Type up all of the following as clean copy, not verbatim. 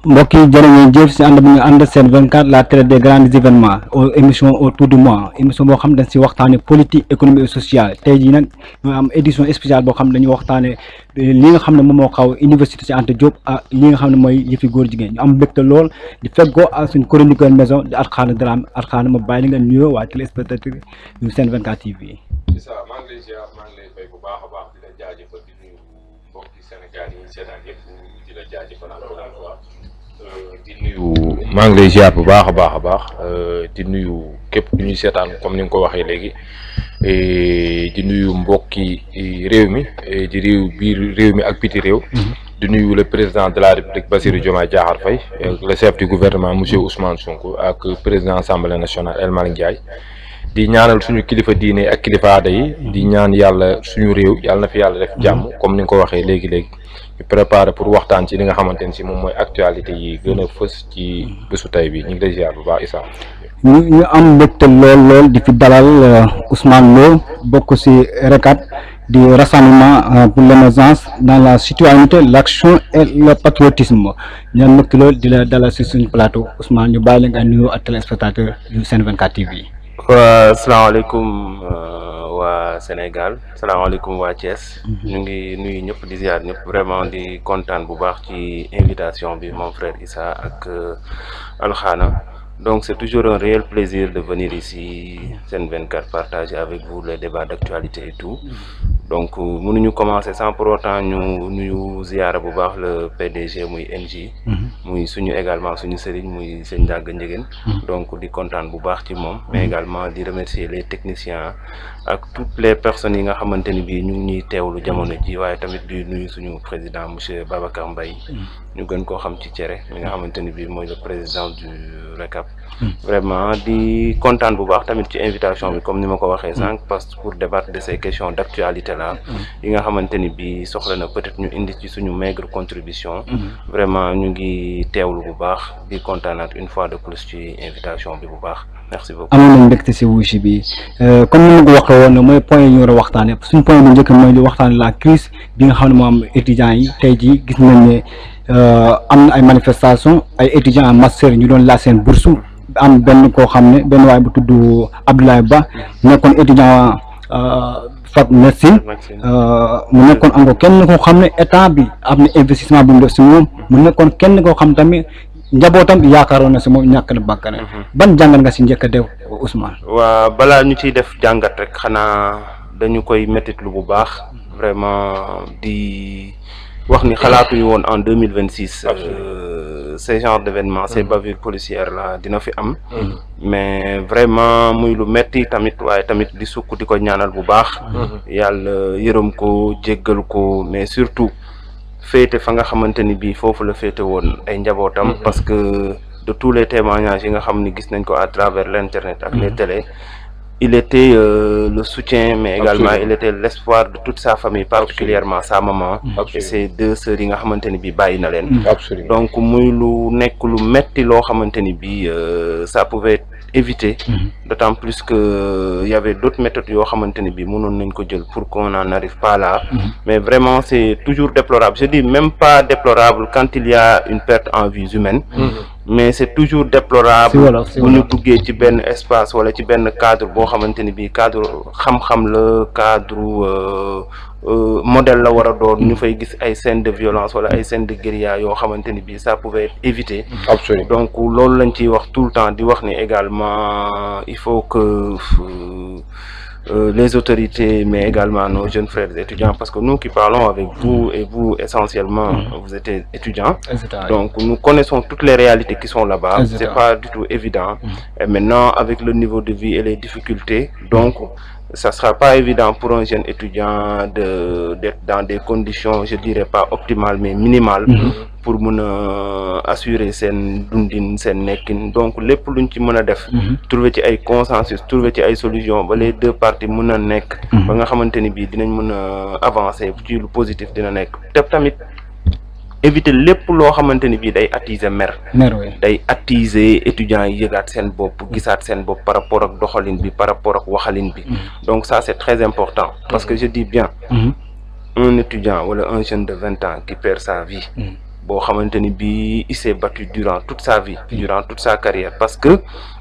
mbokk yi jërë ngeen jëf si ànd bu ñu ànd Sen 24 la télé des grands événements émission autour du mois émission boo xam dañ si waxtaane politique économie et sociale tey jii nag ñu am édition spéciale boo xam ne dañuy waxtaane li nga xam ne moom moo xaw université si Anta Diop ak li nga xam ne mooy yëfi góor jigéen ñu am mbégte lool di feggoo ak suñ chroniqueur maison di Alkhane Dramé Alkhane ma bàyyi li nga nuyoo waa téléspectateur yu Sen 24 TV. maa ngi lay ziar maa ngi lay fay bu baax a baax di la jaajëfal di nuyu mbokki Sénégal yi seetaan yëpp di la jaajëfal encore une fois di nuyu maa ngi lay ziar bu baax a baax di nuyu képp ku ñuy seetaan comme ni nga ko waxee léegi di nuyu mbokki réew mi di biir réew mi ak biti réew. di nuyu le président de la République Bassirou Diomaye Diakhar Faye le chef du gouvernement monsieur Ousmane Sonko ak président assemblée nationale El Malick Ndiaye. di ñaanal suñu kilifa diine ak kilifa aada yi di ñaan yàlla suñu réew yàlla na fi yàlla def jàmm comme ni nga ko waxee léegi-léegi ñu préparé pour waxtaan ci li nga xamante ne si moom mooy actualité yi gën a fës ci bésu tey bi ñu ngi lay ziar bu baax Issa. ñu am mbégte lool di fi dalal Ousmane Lo bokk si RECAT di rassemblement pour l'émergence dans la citoyenneté l'action et le patriotisme ñu am mbégte lool di la dalal si suñu plateau Ousmane ñu bàyyi la nga nuyoo ak téléspectateur yu Sen 24 TV. waa salaamaaleykum waa Sénégal salaamaaleykum waa Thiès. ñu ngi nuyu ñëpp di ziar ñëpp vraiment di kontaan bu baax ci invitation bi mon frère Issa ak Alkhane donc c'est toujours un réel plaisir de venir ici Sen 24 partager avec vous les débats d'actualité et tout donc mënuñu commencer sans pour autant ñu nuyu ziara bu baax le PDG muy NJ. muy suñu également suñu sëriñ muy sëñ Ndiaga Ndiéguène donc di kontaan bu baax ci moom mais également di remercier les techniciens ak toutes les personnes yi nga xamante ni bii ñu ngi ñuy teewlu jamono ji waaye tamit di nuyu suñu président monsieur Babacar Mbaye ñu gën koo xam ci cere mi nga xamante ni bii mooy le président du RECAP vraiment di kontaan bu baax tamit ci invitation bi comme ni ma ko waxee sànq parce que pour débattre de ces questions d'actualité là yi nga xamante ni bii soxla na peut-être ñu indi ci suñu maigre contribution vraiment ñu ngi teewlu bu baax di kontaanaat une fois de plus ci invitation bi bu baax merci beaucoup. amoon nañu mbégte si wuusi bi comme ni ma ko waxee woon mooy point yi ñu war a waxtaanee suñu point bu njëkk mooy li waxtaane la crise bi nga xam ne moo am étudiants yi tey jii gis nañ ne am na ay manifestations ay étudiants en master ñu doon laaj seen bourse am benn koo xam ne benn waay bu tudd Abdoulaye Ba nekkoon étudiant fac médecine mu nekkoon encore kenn koo xam ne état bi am na investissement bu mu def si moom mu nekkoon kenn koo xam tamit njabootam yaakaaroon na si moom ñàkk na bàkkane ban jàngat nga si njëkk a def Ousmane. waa balaa ñu ciy def jàngat rek xanaa dañu koy mettitlu bu baax vraiment di wax ni xalaatuñu woon en 2026 ce genre d'événement ces bavures policières là dina fi am mais vraiment muy lu metti tamit waaye tamit di sukk di ko ñaanal bu baax yàlla yërëm ko jéggal ko mais surtout féete fa nga xamante ni bii foofu la féete woon ay njabootam parce que de tous les témoignages yi nga xam ni gis nañ ko à travers l'internet ak les télés il était le soutien mais également il était l'espoir de toute sa famille particulièrement sa maman et ses deux sœurs yi nga xamante ni bii bàyyi na leen donc muy lu nekk lu metti loo xamante ni bii ça pouvait éviter d'autant plus que il y avait d'autres méthodes yoo xamante ni bii mënoon nañ ko jël pour qu'on n'en arrive pas là mais vraiment c'est toujours déplorable je dis même pas déplorable quand il y a une perte en vies humaines mais c'est toujours déplorable bu ñu duggee ci benn espace wala ci benn cadre boo xamante ni bii cadre xam-xam la cadre modèle la war a doon ñu fay gis ay scènes de violence wala ay scènes de guérilla yoo xamante ni bii ça pouvait être évité donc loolu lañ ciy wax tout le temps di wax ni également il faut que les autorités mais également nos jeunes frères étudiants parce que nous qui parlons avec vous et vous essentiellement vous êtes étudiants donc nous connaissons toutes les réalités qui sont là-bas c'est pas du tout évident et maintenant avec le niveau de vie et les difficultés donc ça sera pas évident pour un jeune étudiant d'être dans des conditions je dirais pas optimales mais minimales pour mën a assurer seen dundin seen nekkin donc lépp luñ ci mën a def trouver ci ay consensus trouver ci ay solutions ba les deux parties mën a nekk ba nga xamante ni bii dinañ mën a avancer ci lu positif dina nekk te tamit éviter lépp loo xamante ni bii day attiser mer day attiser étudiants yi yëgaat seen bopp gisaat seen bopp par rapport ak doxalin bi par rapport ak waxalin bi donc ça c'est très important parce que je dis bien un étudiant wala un jeune de 20 ans qui perd sa vie boo xamante ni bii il s'est battu durant toute sa vie, durant toute sa carrière, parce que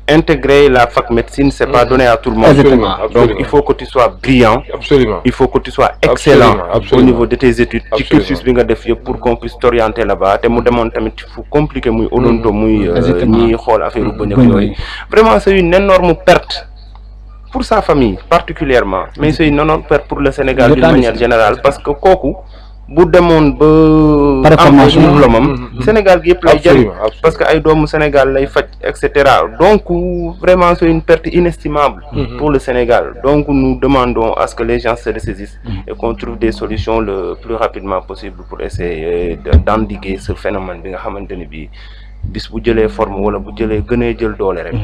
intégrer la fac médecine, c'est pas donné à tout le monde. Absolument, Donc absolument. il faut que tu sois brillant, Absolument. il faut que tu sois excellent Absolument. au niveau de tes études, ci Absolument. cursus bi nga def yëpp pour qu'on puisse t'orienter là-bas. Te mu demoon tamit fu compliqué muy odonto muy Exactement. ñiy xool affaire bëñ ak Bëñ, yooyu. Vraiment c'est une énorme perte pour sa famille particulièrement, mais c'est une énorme perte pour le Sénégal d'une manière générale, parce que kooku bu demoon ba Par am formation. diplôme am Sénégal gi yëpp lay jëriñ, Absolument. parce que ay doomu Sénégal lay faj et cetera. Donc vraiment c'est une perte inestimable pour le Sénégal. Donc nous demandons à ce que les gens se ressaisissent et qu'on trouve des solutions le plus rapidement possible pour essayer d'endiguer ce phénomène bi nga xamante ni bii bis bu jëlee forme wala bu jëlee gënee jël doole rek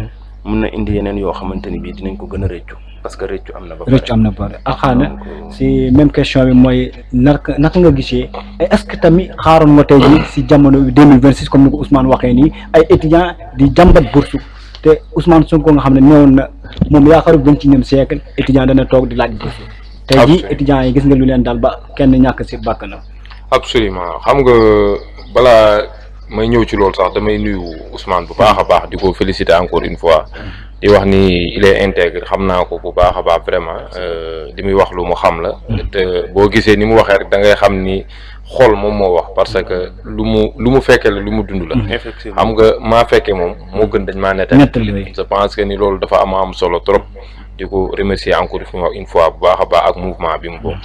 mun na indi yeneen yoo xamante ni bii dinañ ko gën a rëccu, parce que rëccu am na ba pare. rëccu am na ba pare Alxaana si même question bi mooy naka nga gisee est-ce que tamit xaaroon nga tey jii si jamono 2026 comme ni ko Ousmane waxee nii ay étudiants di jàmbat bourse te Ousmane Sonko nga xam ne newoon na moom yaakaaru 21e siècle étudiant dana toog di laaj bourse tey jii Absolument. étudiants yi gis nga lu leen daal ba kenn ñàkk si bàkkanam. Absolument xam nga balaa may ñëw ci loolu sax damay nuyu Ousmane bu baax a baax di ko féliciter encore une fois di wax ni il est intègre, xam naa ko bu baax a baax vraiment li muy wax lu mu xam la te boo gisee ni mu waxee rek da ngay xam ni xol moom moo wax, parce que lu mu fekkee la lu mu dund la. Effectivement. xam nga maa fekkee moom moo gën dañ maa nettali. nettali Je pense que ni loolu dafa am solo trop di ko remercier encore une fois bu baax a baax ak mouvement bi mu bokk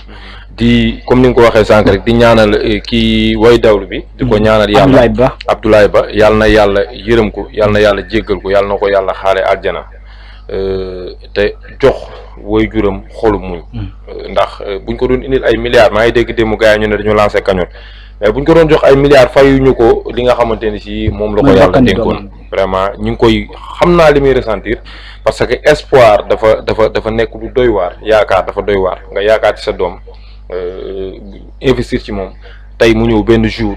di comme ni nga ko waxee sànq rek di ñaanal kii way dawlu bi di ko ñaanal yàlla Abdoulaye Ba yàlla na yàlla yërëm ko, yàlla na yàlla jéggal ko, yàlla na ko yàlla xaale aljana te jox way juram xolu muñ ndax buñ ko doon indil ay milliards maa ngi dégg démb gars yi ñu ne dañu lancé cagnotte, mais buñ ko doon jox ay milliards fayuñu ko li nga xamante ni si moom la ko yàlla dénkoon. Vraiment ñu ngi koy xam naa li muy ressentir, parce que espoir dafa nekk lu doy waar, yaakaar dafa doy waar, nga yaakaar ci sa doom investir ci moom tey mu ñëw benn jour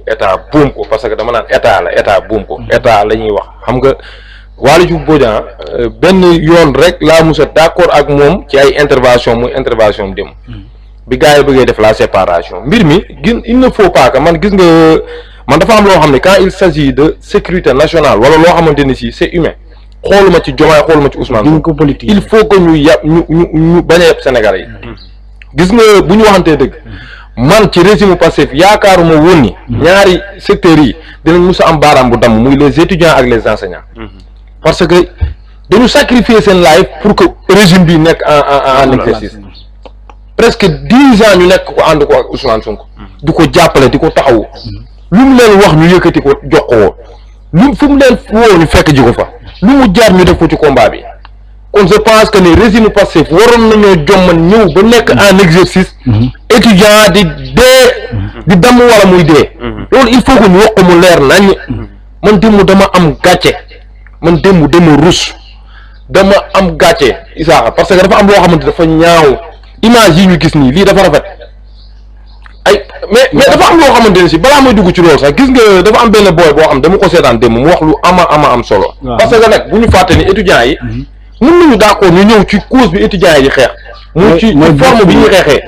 état buum ko, parce que dama naan état buum ko, état la ñuy wax. Xam nga Waly Diouf Bodian benn yoon rek laa musa d'accord ak moom ci ay intervention muy intervention dem bi gars yi bëggee def la séparation mbir mi il ne faut pas que man gis nga man dafa am loo xam ne quand il s'agit de sécurité nationale wala loo xamante ni si c'est humain, xooluma ci Diomaye xooluma ci Ousmane, il faut que ñu yàpp ñu bañ a yàpp Sénégalais yi. gis nga bu ñu waxantee dëgg man ci régime Pastef yaakaaruma woon ni ñaari secteurs yi dinañ musa am baaraam bu damm muy les étudiants ak les enseignants, parce que dañu sacrifier seen life pour que régime bi nekk en exercice. Presque 10 ans ñu nekk ko ànd ko ak Ousmane Sonko di ko jàppale di ko taxawu lu mu leen wax ñu yëkkati ko jox ko woon lu fu mu leen woo ñu fekk ji ko fa lu mu jaar ñu def ko ci combat bi. Kon je pense que ne régime Pastef waroon nañoo jomman ñëw ba nekk en exercice étudiant di dee di damm wala muy dee loolu il faut que ñu wax ko mu leer nañ. Man démb dama am gàcce, man démb dama rus, dama am gàcce Isaaxa, parce que dafa am loo xamante dafa ñaaw. Image yi ñu gis nii lii dafa rafet ay mais dafa am loo xamante ne si balaa may dugg ci loolu sax gis nga dafa am benn booy boo xam dama ko seetaan démb mu wax lu ama am solo. Parce que nag bu ñu fàtte ni étudiants yi mën nañu d'accord ñu ñëw ci cause bi étudiants yi di xeex mu ci forme bi ñuy xeexee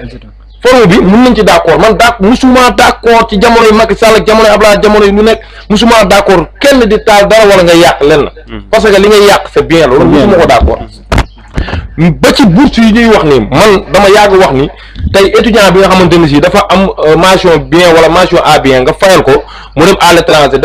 forme bi mën nañ ci d'accord, man musuma d'accord ci jamono yu Macky Sall ak jamono yu Abdoulaye jamono yu lu nekk musuma d'accord kenn di taal dara wala nga yàq lenn parce que li ngay yàq c'est bien loolu musuma ko d'accord. Ba ci bourse yi ñuy wax ni man dama yàgg wax ni tey étudiant bi nga xamante ni si dafa am mention bien wala mention A bien nga fayal ko mu dem à l'étranger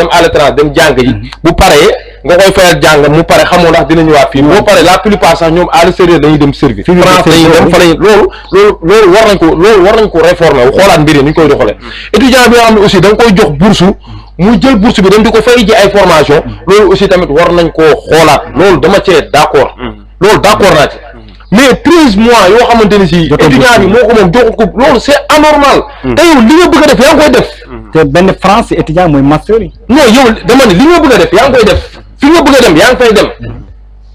dem jàng ji bu paree nga koy fayal jàng mu pare xamoo ndax dina ñëwaat fii boo pare la plupart sax ñoom à l'extérieur dañuy dem service France dañuy dem fa lañ loolu war nañ ko réformer wu xoolaat mbir yi ni ñu koy doxalee étudiant bi nga xam ne aussi da nga koy jox bourse muy jël bourse bi dem di ko fay ji ay formation loolu aussi tamit war nañ koo xoolaat, loolu dama cee d'accord, loolu d'accord naa ci. Mais 13 mois yoo xamante ni si étudiant bi moo ko moom joxut ko loolu c'est anormal. te yow li nga bëgg a def yaa ngi koy def. te benn France étudiant mooy master yi. non yow dama ne li nga bëgg a def yaa ngi koy def fi nga bëgg a dem yaa ngi fay dem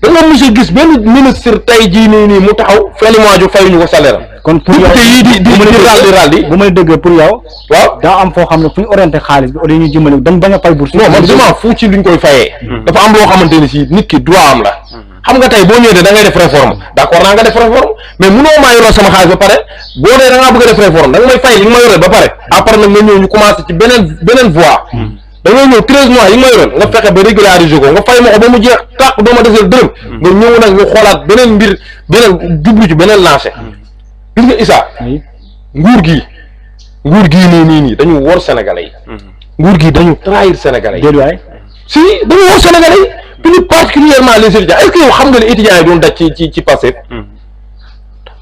da nga mos a gis benn ministre tey jii nii mu taxaw fenn mois ju fayuñu ko salaire am. kon pour yow député yi di raldi bu may dëgg pour yow. waaw daa am foo xam ne fu ñu orienté xaalis bi au lieu ñu jëmale dañ bañ a fay bourse. non man vraiment fu ci luñ koy fayee. dafa am loo xamante ni si nit ki droit am la. xam nga tey boo ñëwee da ngay def réforme d'accord naa nga def réforme mais munoo maa yoroo sama xaalis ba pare boo dee da ngaa bëgg a def réforme da nga may fay li nga ma yoreel ba pare après nag nga ñëw ñu commencé ci beneen voie da ngay ñëw 13 mois yi nga ma yoreel nga fexe ba régulariser ko nga fay ma ko ba mu jeex tàq doo ma deseel dërëm nga ñëw nag ñu xoolaat beneen mbir beneen jublu ci beneen lancé gis nga Issa nguur gii nii dañu wor sénégalais yi nguur gi dañu trahir sénégalais yi si dañu wor sénégalais yi plus particulièrement les étudiants est-ce que yow xam nga ne étudiants yi doon daj ci passé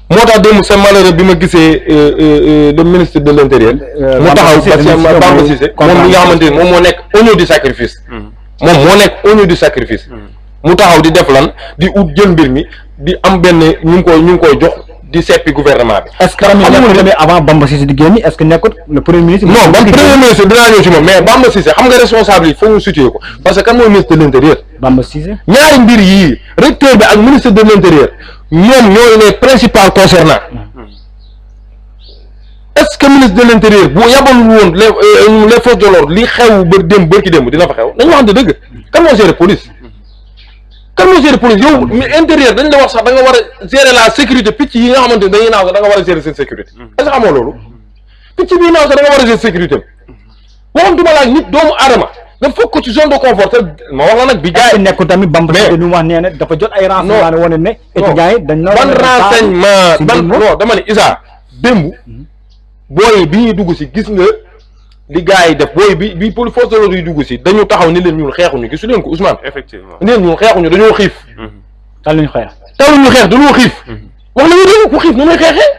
moo tax démb c'est malheureux bi ma gisee le ministre de l'intérieur mu taxaw parce que Bamba Cissé moom mi nga xamante ni moom moo nekk oignon du sacrifice mu taxaw di def lan di ut jël mbir mi di am benn ñu ngi koy jox di seppi gouvernement bi. est-ce que tamit avant Bamba Cissé di génn est-ce que nekkut le premier ministre. non premier ministre dinaa ñëw ci moom mais Bamba Cissé xam nga responsable yi foog ñu situé ko parce que kan mooy ministre de l'intérieur. Bamba Cissé ñaari mbir yii recteur bi ak ministre de l'intérieur ñoom ñooy les principaux concernants est-ce que ministre de l'intérieur bu yabalul woon les forces de l'ordre li xew ba bërki démb dina fa xew dañu waxante dëgg kan moo gérer police. kan moo gérer police yow intérieur dañ la wax sax da nga war a gérer la sécurité picc yi nga xamante ne dañuy naaw sax da nga war a gérer seen sécurité est-ce que xamoo loolu picc bii naaw sax da nga war a gérer sécurité waxantuma laaj nit doomu aadama nga fokk ko ci zone de confort te ma wax la nag bi jaay nekkul tamit Bamba Cissé nu wax nee na dafa jot ay renseignements wane ne étudiants yi dañ ban renseignement non dama ne Issa démb booy bi ñuy dugg si gis nga li gars yi def booy bi pour force de l'ordre yi dugg si dañu taxaw ni leen ñun xeexuñu gisu leen ko Ousmane effectivement ni leen ñun xeexuñu dañoo xiif taluñu xeex dañoo xiif wax nañu dégg ku xiif nu muy xeexee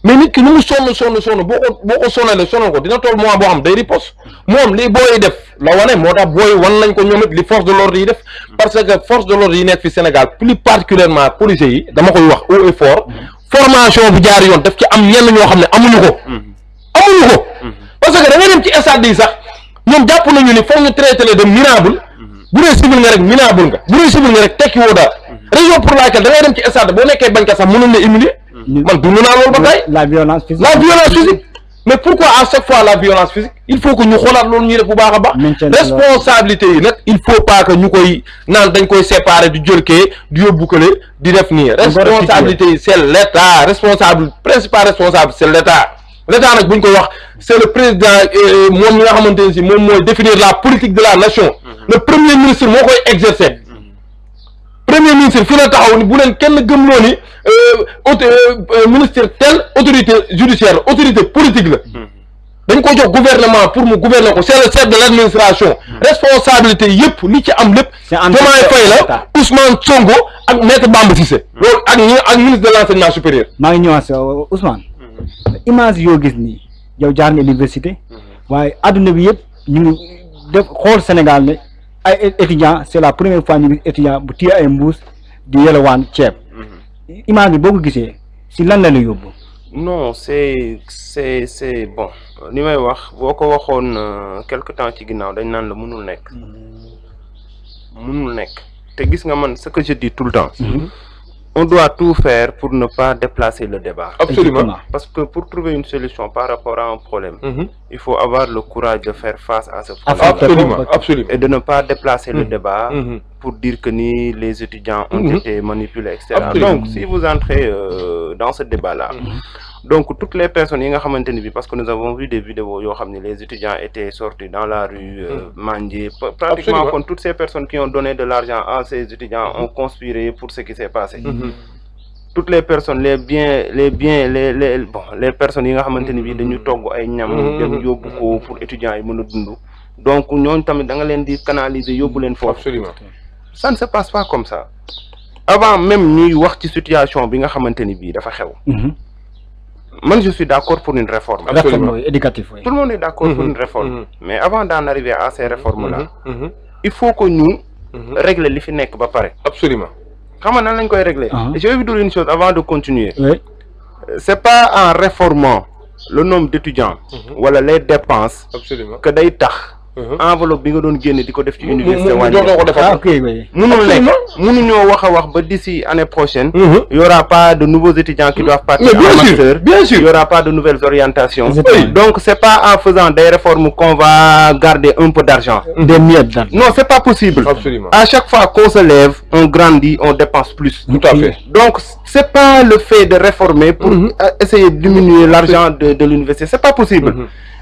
mais nit ki nu mu sonn boo ko sonnalee sonal ko dina toll moment boo xam day riposte moom li booy def la wane moo tax booy wan nañ ko ñoom it li force de l'ordre yi def parce que force de l'ordre yi nekk fi Sénégal plus particulièrement policiers yi dama koy wax haut et fort formation bu jaar yoon daf ci am ñenn ñoo xam ne amuñu ko parce que da ngay dem ci stade yi sax ñoom jàpp nañu ni foog ñu traité la de minable bu dee civil nga rek minable nga bu dee civil nga rek tekki woo dara raison pour laquelle da ngay dem ci stade boo nekkee bañkat sax mënuñ la humilier man dund naa loolu ba tey la violence physique mais pourquoi à chaque fois la violence physique il faut que ñu xoolaat loolu ñuy def bu baax a baax responsabilité yi nag il faut pas que ñu koy naan dañ koy séparer du jël kee di yóbbu kële di def nii responsabilité yi c'est l'état principal responsable c'est l'état nag bu ñu koy wax c'est le président moom mi nga xamante ne si moom mooy définir la politique de la nation le premier ministre moo koy exercer premier ministre fi la taxaw ni bu leen kenn gëmloo ni ministère tel autorité judiciaire autorité politique la dañ ko jox gouvernement pour mu gouverner ko c'est le chef de l'administration responsabilité yëpp li ci am lépp Diomaye Faye la Ousmane Sonko ak maître Bamba Cissé loolu ak ministre de l'enseignement supérieur maa ngi ñëwaat Ousmane image yoo gis nii yow jaar nga université waaye adduna bi yëpp ñu ngi def xool Sénégal ne ay étudiants c'est la première fois ñu gis étudiant bu téye ay mbuus di yelewaan ceeb image bi boo ko gisee si lan la la yóbbu. non c'est bon li may wax boo ko waxoon quelque temps ci ginnaaw dañ naan la mënul nekk te gis nga man ce que je dis tout le temps on doit tout faire pour ne pas déplacer le débat. Absolument. Parce que pour trouver une solution par rapport à un problème, il faut avoir le courage de faire face à ce problème. Absolument. Et de ne pas déplacer le débat pour dire que ni les étudiants ont été manipulés, etc. Donc, si vous entrez dans ce débat-là, donc toutes les personnes, parce que nous avons vu des vidéos où les étudiants étaient sortis dans la rue, mendier, pratiquement comme toutes ces personnes qui ont donné de l'argent à ces étudiants ont conspiré pour ce qui s'est passé. Toutes les personnes, les personnes qui ont été pour étudiants, donc nous avons canaliser Absolument. Ça ne se passe pas comme ça. Avant même nous voir cette situation, moi, je suis d'accord pour une réforme. Absolument. Éducatif, oui. Tout le monde est d'accord pour une réforme. Mais avant d'en arriver à ces réformes-là, il faut que nous règlions les finances. Absolument. Comment on peut régler? Je vais vous dire une chose avant de continuer. Oui. C'est pas en réformant le nombre d'étudiants ou les dépenses que enveloppe bi nga doon génne di ko def ci université mu wàññi dootoo ko defar. ok oui. mënul nekk mënuñoo wax ba d'ici année prochaine il y aura pas de nouveaux étudiants qui doivent partir Mais bien en sûr, master bien sûr. il y aura pas de nouvelles orientations Exactement. donc c'est pas en faisant des réformes qu'on va garder un peu d'argent Des miettes daal. non c'est pas possible Absolument. à chaque fois qu'on se lève on grandit on dépense plus Tout à fait. donc c'est pas le fait de réformer pour essayer de diminuer l'argent de l'université c'est pas possible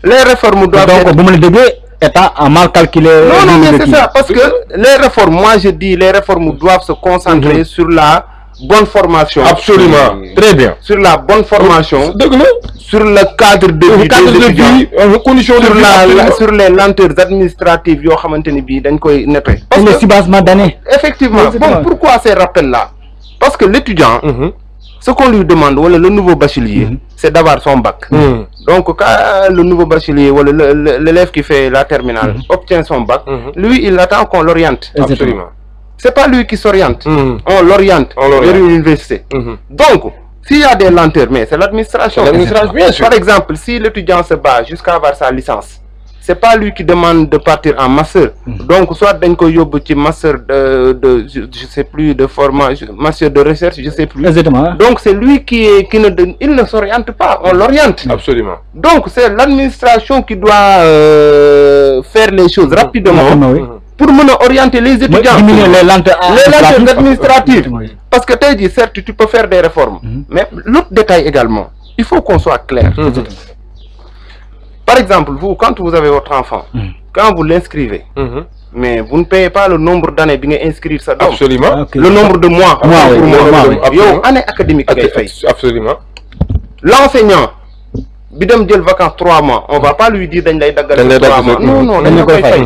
les réformes doivent être donc bu ma la déggee état a mal calculé. non mais c'est ça parce que les réformes moi je dis les réformes doivent se concentrer sur la bonne formation Absolument. Très bien. sur la bonne formation dëgg la. sur le cadre de vie cadre des de étudiants vie condition de sur vie sur les lenteurs administratives yoo xamante ni bii dañ koy nettoyer parce le que soubassement d'année. effectivement Exactement. bon pourquoi ces rappels là parce que l'étudiant ce qu'on lui demande wala le nouveau bachelier c'est d'avoir son bac donc quand le nouveau bachelier wala l'élève qui fait la terminale obtient son bac lui il attend qu'on l'oriente Absolument. c'est pas lui qui s'oriente on l'oriente vers une université donc s'il y a des lenteurs mais c'est l'administration Bien sûr. par exemple si l'étudiant se bat jusqu'à avoir sa licence c'est pas lui qui demande de partir en master donc soit dañ ko yóbbu ci master de je sais plus de formation master de recherche je sais plus Exactement. donc c'est lui qui il ne s'oriente pas on l'oriente Absolument. donc c'est l'administration qui doit faire les choses rapidement Oui. pour mën a orienter les étudiants Diminuer les lenteurs administratives Oui. parce que tey jii certes tu peux faire des réformes mais l'autre détail également il faut qu'on soit clair par exemple vous quand vous avez votre enfant quand vous l'inscrivez mais vous ne payez pas le nombre d'années bi nga inscrire sa doom Absolument. Ok. le nombre de mois oui, pour mois, oui. yow année académique ngay fay Absolument. l'enseignant bi dem jël vacances 3 mois on va pas lui dire dañ lay daggal Dañ lay 3 daggal mois non non dañ la koy fay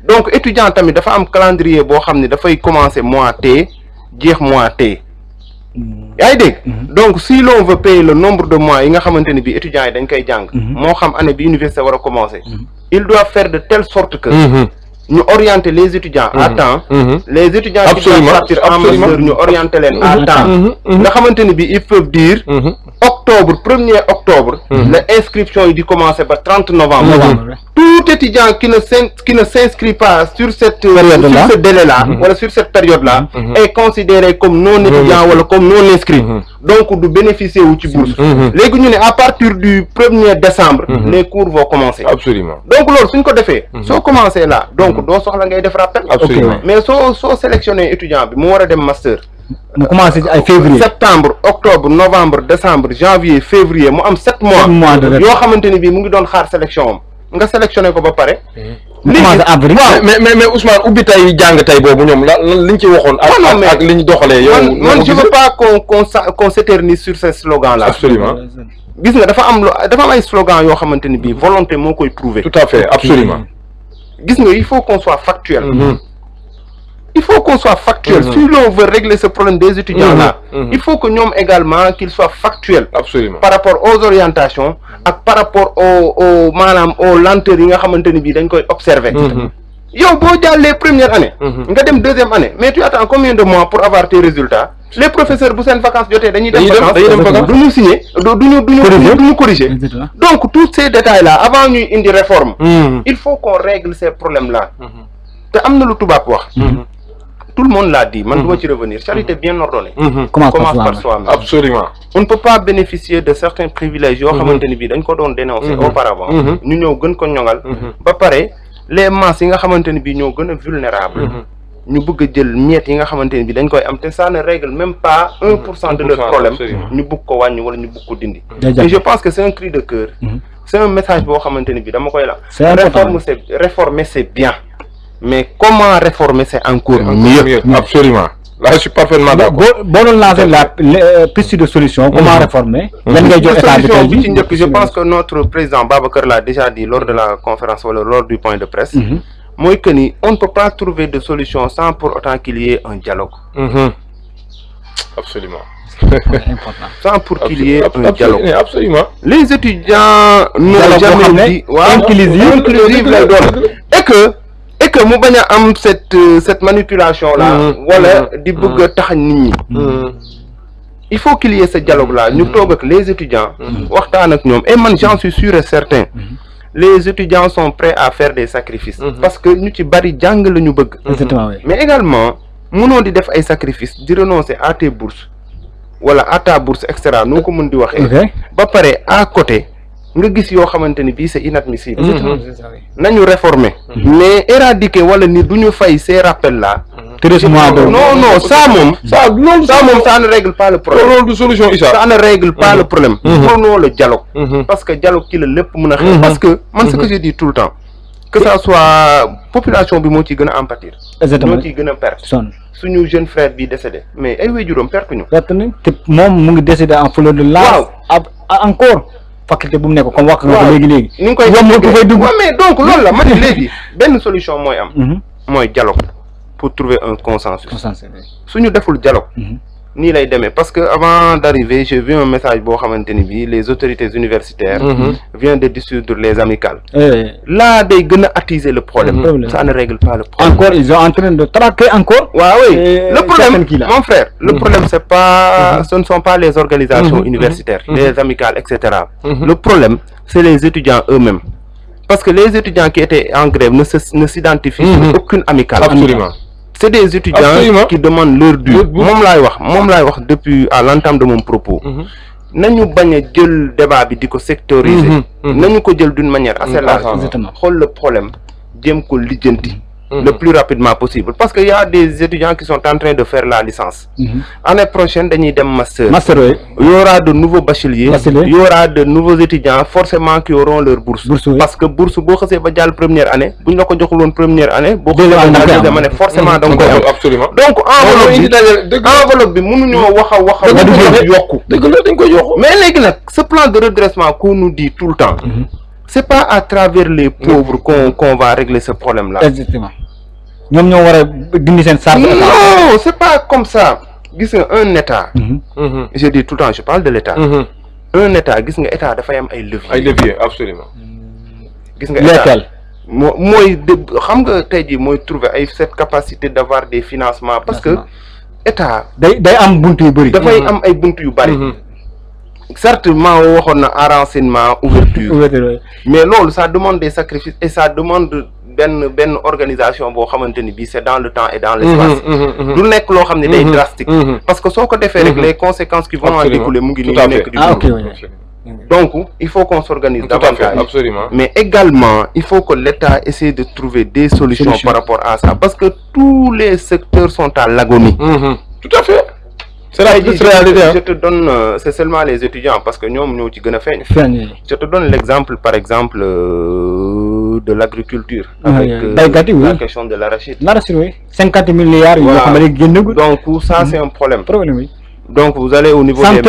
donc étudiant tamit dafa am calendrier boo xam ne dafay commencer mois T jeex mois T yaa ngi dégg donc si l'on veut payer le nombre de mois yi nga xamante ni bi étudiants yi dañ koy jàng moo xam année bi université war a commencer il doit faire de telle sorte que ñu orienter les étudiants à temps les étudiants qui doivent partir en master ñu orienter leen à temps nga xamante ni bi ils peuvent dire octobre 1er octobre la inscription yi di commencer ba 30 novembre tout étudiant qui ne s'inscrit pas sur cette sur ce délai là wala sur cette période là est considéré comme non étudiant wala comme non inscrit donc du bénéficier wu ci bourse léegi ñu ne à partir du 1er décembre les cours vont commencer Absolument. donc loolu suñ ko defee soo commencé là donc doo soxla ngay def rappel Absolument. mais soo sélectionné étudiant bi mu war a dem master mu commencé ci ay février. septembre octobre novembre décembre janvier février mu am 7 mois de yoo xamante ni bii mu ngi doon xaar sélection am nga sélectionné ko ba pare mu commencé avril. mais Ousmane ubbi tey jàng tey boobu ñoom liñ ci waxoon ak li ñu doxalee yow man je veux pas qu'on s'éternise sur ces slogans là Absolument. gis nga dafa am ay slogans yoo xamante ni bii volonté moo koy prouver Tout à fait. Absolument. gis nga il faut qu'on soit factuel il faut qu'on soit factuel si l'on veut régler ce problème des étudiants là il faut que ñoom également qu'ils soient factuels Absolument. par rapport aux orientations ak par rapport au maanaam aux lenteurs yi nga xamante ni bii dañ koy observer yow boo jàllee première année nga dem deuxième année mais tu attends combien de mois pour avoir tes résultats les professeurs bu seen vacances jotee dañuy dem vacances du ñu signer du ñu corriger donc tous ces détails là avant ñuy indi réforme il faut qu'on règle ces problèmes là te am na lu tubaab wax tout le monde l'a dit man du ma ci revenir charité bien ordonnée commence par soi-même. Absolument. On ne peut pas bénéficier de certains privilèges yoo xamante ni bii dañ ko doon dénoncer auparavant ñu ñëw gën ko ñoŋal ba pare les masses yi nga xamante ni bii ñoo gën a vulnérable ñu bëgg a jël miettes yi nga xamante ni bii dañ koy am te ça ne règle même pas 1% de leur problème ñu bëgg ko wàññi wala ñu bëgg ko dindi et je pense que c'est un cri de cœur c'est un message boo xamante ni bii dama koy la réformer c'est bien mais comment réformer c'est encore mieux. Absolument. Là je suis parfaitement d'accord. boo doon lancer la piste de solution. comment réformer. lan ngay jox état bi tey bi ci njëkk je pense que notre président Babacar l'a déjà dit lors de la conférence wala lors du point de presse. mooy que ni on ne peut pas trouver de solution sans pour autant qu'il y ait un dialogue. Absolument. sans pour qu'il y ait un dialogue. Absolument. Les étudiants n'ont jamais dit inclusive lay doon et que mu bañ a am cette manipulation là wala di bëgg a tax nit ñi il faut qu'il y ait ce dialogue là ñu toog ak les étudiants waxtaan ak ñoom et man j'en suis sûr et certain les étudiants sont prêts à faire des sacrifices parce que ñu ci bari jàng la ñu bëgg mais également mënoo di def ay sacrifices di renoncer à tes bourses wala à ta bourse extra noo ko mën di waxee ba pare à côté nga gis yoo xamante ni bii c'est inadmissible nañu réformer mais éradiquer wala ni du ñu fay ces rappels là non ça moom ça ne règle pas le problème loolu du solution Issa ça ne règle pas le problème prenons le dialogue parce que dialogue ki la lépp mën a xew parce que man ce que je dis tout le temps que ça soit population bi moo ciy gën a empathir ñoo ciy gën a perte suñu jeune frère bi décédé mais ay waajuram perte ñu perte nañ te moom mu ngi décédé en fleur de l'âge encore faculté bu mu nekk comme wax nga ko léegi ni nga koy dugg mais donc loolu la ma ne léegi benn solution mooy am mooy dialogue pour trouver un consensus suñu deful dialogue nii lay demee parce que avant d'arriver j'ai vu un message boo xamante ni bi les autorités universitaires viennent de dissoudre les amicales là day gën a attiser le problème ça ne règle pas le problème encore ils sont en train de traquer encore oui le problème mon frère le problème c'est pas ce ne sont pas les organisations universitaires les amicales etc le problème c'est les étudiants eux-mêmes parce que les étudiants qui étaient en grève ne s'identifient sur aucune amicale absolument c'est des étudiants qui demandent leur dû moom laay wax depuis à l'entame de mon propos nañu bañ a jël débat bi di ko sectoriser nañu ko jël d'une manière assez large xool le problème jéem ko lijjanti le plus rapidement possible parce que y a des étudiants qui sont en train de faire la licence année prochaine dañuy dem master il y aura de nouveaux bacheliers il y aura de nouveaux étudiants forcément qui auront leur bourse parce que bourse boo xasee ba jàll première année buñ la ko joxul woon première année boo xasee ba jàll deuxième année forcément da nga koy am absolument donc enveloppe bi mënuñoo wax a yokku dëgg la dañ koy yokku mais léegi nag ce plan de redressement qu'on nous dit tout le temps c'est pas à travers les pauvres qu'on va régler ce problème là exactement ñoom ñoo war a dindi seen charge non c'est pas comme ça gis nga un état je dis tout le temps je parle de l'état un état gis nga état dafay am ay leviers absolument gis nga état mooy xam nga tey jii mooy trouver ay cette capacité d'avoir des financements parce que état day am buntu yu bëri dafay am ay buntu yu bëri certainement waxoon na renseignement ouverture mais loolu ça demande des sacrifices et ça demande benn organisation boo xamante ni bii c'est dans le temps et dans l'espace du nekk loo xam ne day drastique parce que soo ko defee rek les conséquences qui vont en découler mu ngi nii nekk di donc il faut qu'on s'organise davantage absolument mais également il faut que l'État essaie de trouver des solutions par rapport à ça parce que tous les secteurs sont à l'agonie tout à fait c'est la réalité je te donne c'est seulement les étudiants parce que ñoom ñoo ci gën a feeñ je te donne l'exemple par exemple de l'agriculture avec la question de l'arachide oui 50 milliards yoo xam ne génnagul donc ça c'est un problème donc vous allez au niveau des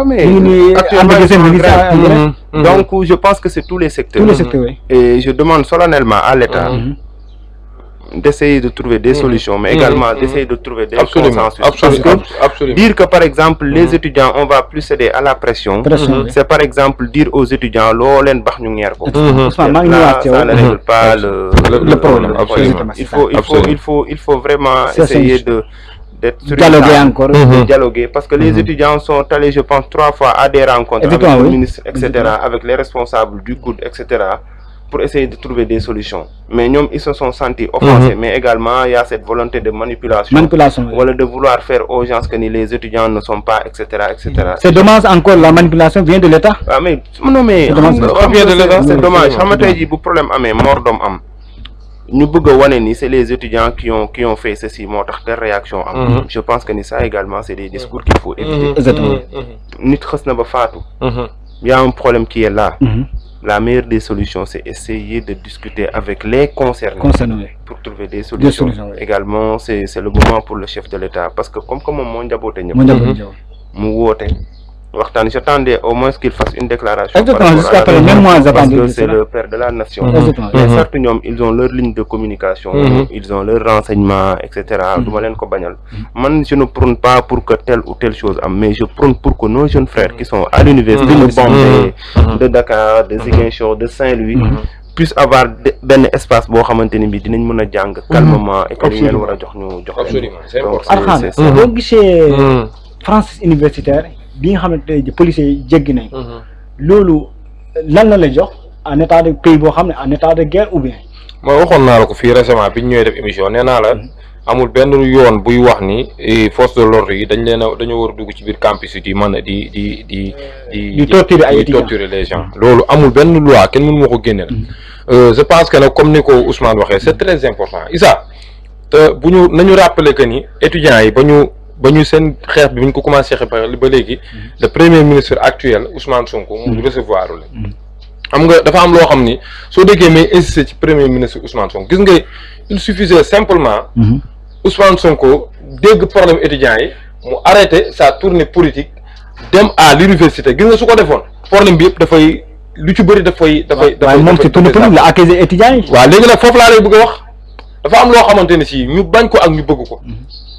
mais actuellement donc je pense que c'est tous les secteurs et je demande solennellement à l'État d'essayer de trouver des solutions mais également d'essayer de trouver des consensus parce que dire que par exemple les étudiants on va plus céder à la pression c'est par exemple dire aux étudiants loo leen bax ñu ngeer ko ça ne règle pas le problème il faut vraiment essayer d'être dialoguer parce que les étudiants sont allés je pense 3 fois à des rencontres avec le ministre etc avec les responsables du COUD etc pour essayer de trouver des solutions mais ñoom ils se sont sentis offensés mais également il y a cette volonté de manipulation wala de vouloir faire aux gens que ni les étudiants ne sont pas etc c'est dommage encore la manipulation vient de l'État mais non mais c'est dommage xam nga tey jii bu problème amee mort d'homme am ñu bëgg a wane ni c'est les étudiants qui ont fait ceci moo tax telle réaction am je pense que ni ça également c'est des discours qu'il faut éviter nit xës na ba faatu il y a un problème qui est là la meilleure des solutions c'est essayer de discuter avec les concernés pour trouver des solutions également c'est le moment pour le chef de l'État parce que comme moom moo njaboote ñëpp mu woote waxtaan j'attendais au moins qu'il fasse une déclaration parce que c'est le père de la nation mais certes ñoom ils ont leur ligne de communication ils ont leur renseignement etc du ma leen ko bañal man je ne prône pas pour que telle ou telle chose am mais je prône pour que nos jeunes frères qui sont à l'université de Bombay de Dakar de Ziguinchor de Saint-Louis puissent avoir benn espace boo xamante ni bi dinañ mën a jàng calmement et que li leen war a jox ñu jox leen boo gisee France universitaire bi nga xamante ne policiers yi jéggi nañ loolu lan la lay jox en état de pays boo xam ne en état de guerre ou bien. mooy waxoon naa la ko fii récemment bi ñu ñëwee def émission nee naa la amul benn yoon buy wax ni force de l'ordre yi dañoo war a dugg ci biir campus yi mën a di torturer ay étudiants torturer les gens. loolu amul benn loi kenn mënu ma ko génneel. je pense que nag comme ni ko Ousmane waxee c'est très important Issa te bu ñu nañu rappeler que ni étudiants yi ba ñu seen xeex bi bu ñu ko commencé xeex ba léegi le premier ministre actuel Ousmane Sonko mu recevoir la xam nga dafa am loo xam ni soo déggee may insister ci premier ministre Ousmane Sonko gis nga il suffisait simplement Ousmane Sonko dégg problème étudiants yi mu arrêté sa tournée politique dem à l'université gis nga su ko defoon problème bi yëpp dafay lu ci bëri dafay waaye moom ci tournée politique la accuser étudiants yi. waaw léegi nag foofu laa lay bëgg a wax dafa am loo xamante ne si ñu bañ ko ak ñu bëgg ko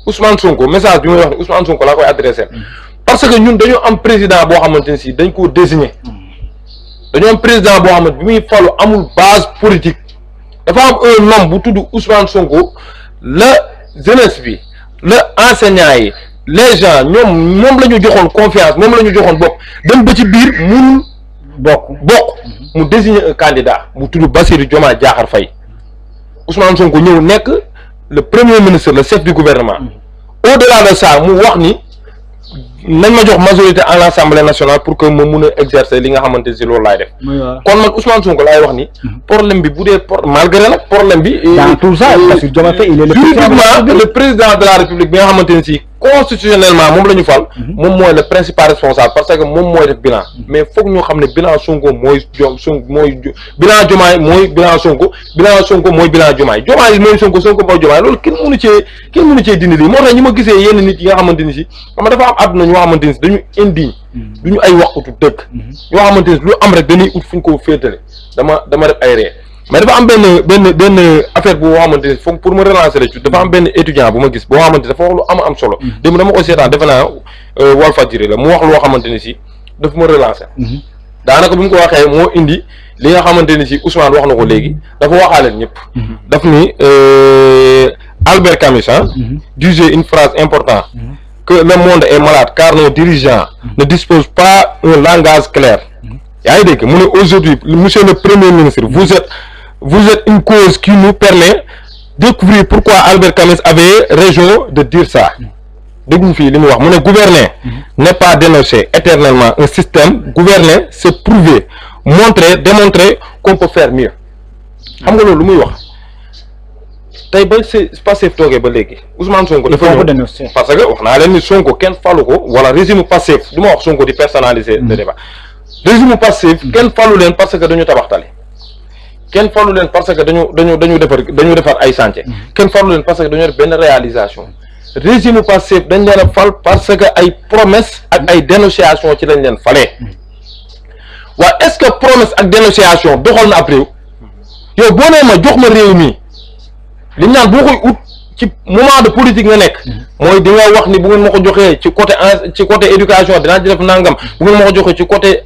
Ousmane Sonko message bi may wax ne Ousmane Sonko laa koy adressé parce que ñun dañoo am président boo xamante ne si dañ koo désigné dañoo am président boo xamante bi muy falu amul base politique dafa am un homme bu tudd Ousmane Sonko la jeunesse bi la enseignant yi les gens moom la ñu joxoon confiance moom la ñu joxoon bopp dem ba ci biir munul bokk mu désigner un candidat bu tudd Bassirou Diomaye Diakhar Faye Ousmane Sonko ñëw nekk le premier ministre le chef du gouvernement au-delà de ça mu wax ni nañ ma jox majorité à l'Assemblée nationale pour que ma mun a exercer li nga xamante ne si loolu laay def kon man Ousmane Sonko laay wax ni problème bi bu dee malgré nag problème bi dans tout ça parce que Diomaye Faye il est le président de la République bi nga xamante ne si constitutionnellement moom la ñu fal moom mooy le principal responsable parce que moom mooy def bilan mais foog ñoo xam ne bilan Sonko mooy bilan Diomaye mooy bilan Sonko mooy bilan Diomaye mooy Sonko mooy Diomaye loolu kenn mënu cee dindi lii moo tax ñi ma gisee yenn nit yi nga xamante ni si xam nga dafa am àdduna ñoo xamante ni si dañu indigne duñu ay waxutu dëgg ñoo xamante ni si lu am rek dañuy ut fu ñu ko féetale dama def ay ree mais dafa am benn affaire bu xamante ni foog pour me relancer la ci dafa am benn étudiant bu ma gis boo xamante dafa wax lu am solo démb dama ko seetaan defe naa Walfadjri la mu wax loo xamante ni si daf ma relancer daanaka bi mu ko waxee moo indi li nga xamante ni si Ousmane wax na ko léegi dafa waxaaleen ñëpp daf ni Albert Camus disait une phrase importante que le monde est malade car nos dirigeants ne disposent pas un langage clair yaa ngi dégg mu ne aujourd'hui monsieur le premier ministre vous êtes une cause qui nous permet de découvrir pourquoi Albert Camus avait raison de dire ça dégg fii li mu wax mu ne gouverner n'est pas dénoncer éternellement un système gouverner c'est prouver démontrer qu'on peut faire mieux xam nga loolu lu muy wax tey ba c'est Pastef toogee ba léegi Ousmane Sonko dafa ñëw parce que wax naa leen ni Sonko kenn falu ko wala régime Pastef du ma wax Sonko di personnaliser le débat régime Pastef kenn falu leen parce que dañu tabax tali kenn falu leen parce que dañu defar ay chantier kenn falu leen parce que dañu def benn réalisation régime Pastef dañ leen a fal parce que ay promesse ak ay dénonciation ci lañ leen falee waaye est-ce que promesse ak dénonciation doxal na ab réew yow boo nee ma jox ma réew mi li ñu naan boo koy ut ci moment de politique nga nekk mooy di nga wax ni bu ngeen ma ko joxee ci côté éducation dinaa ci def nangam bu ngeen ma ko joxee ci côté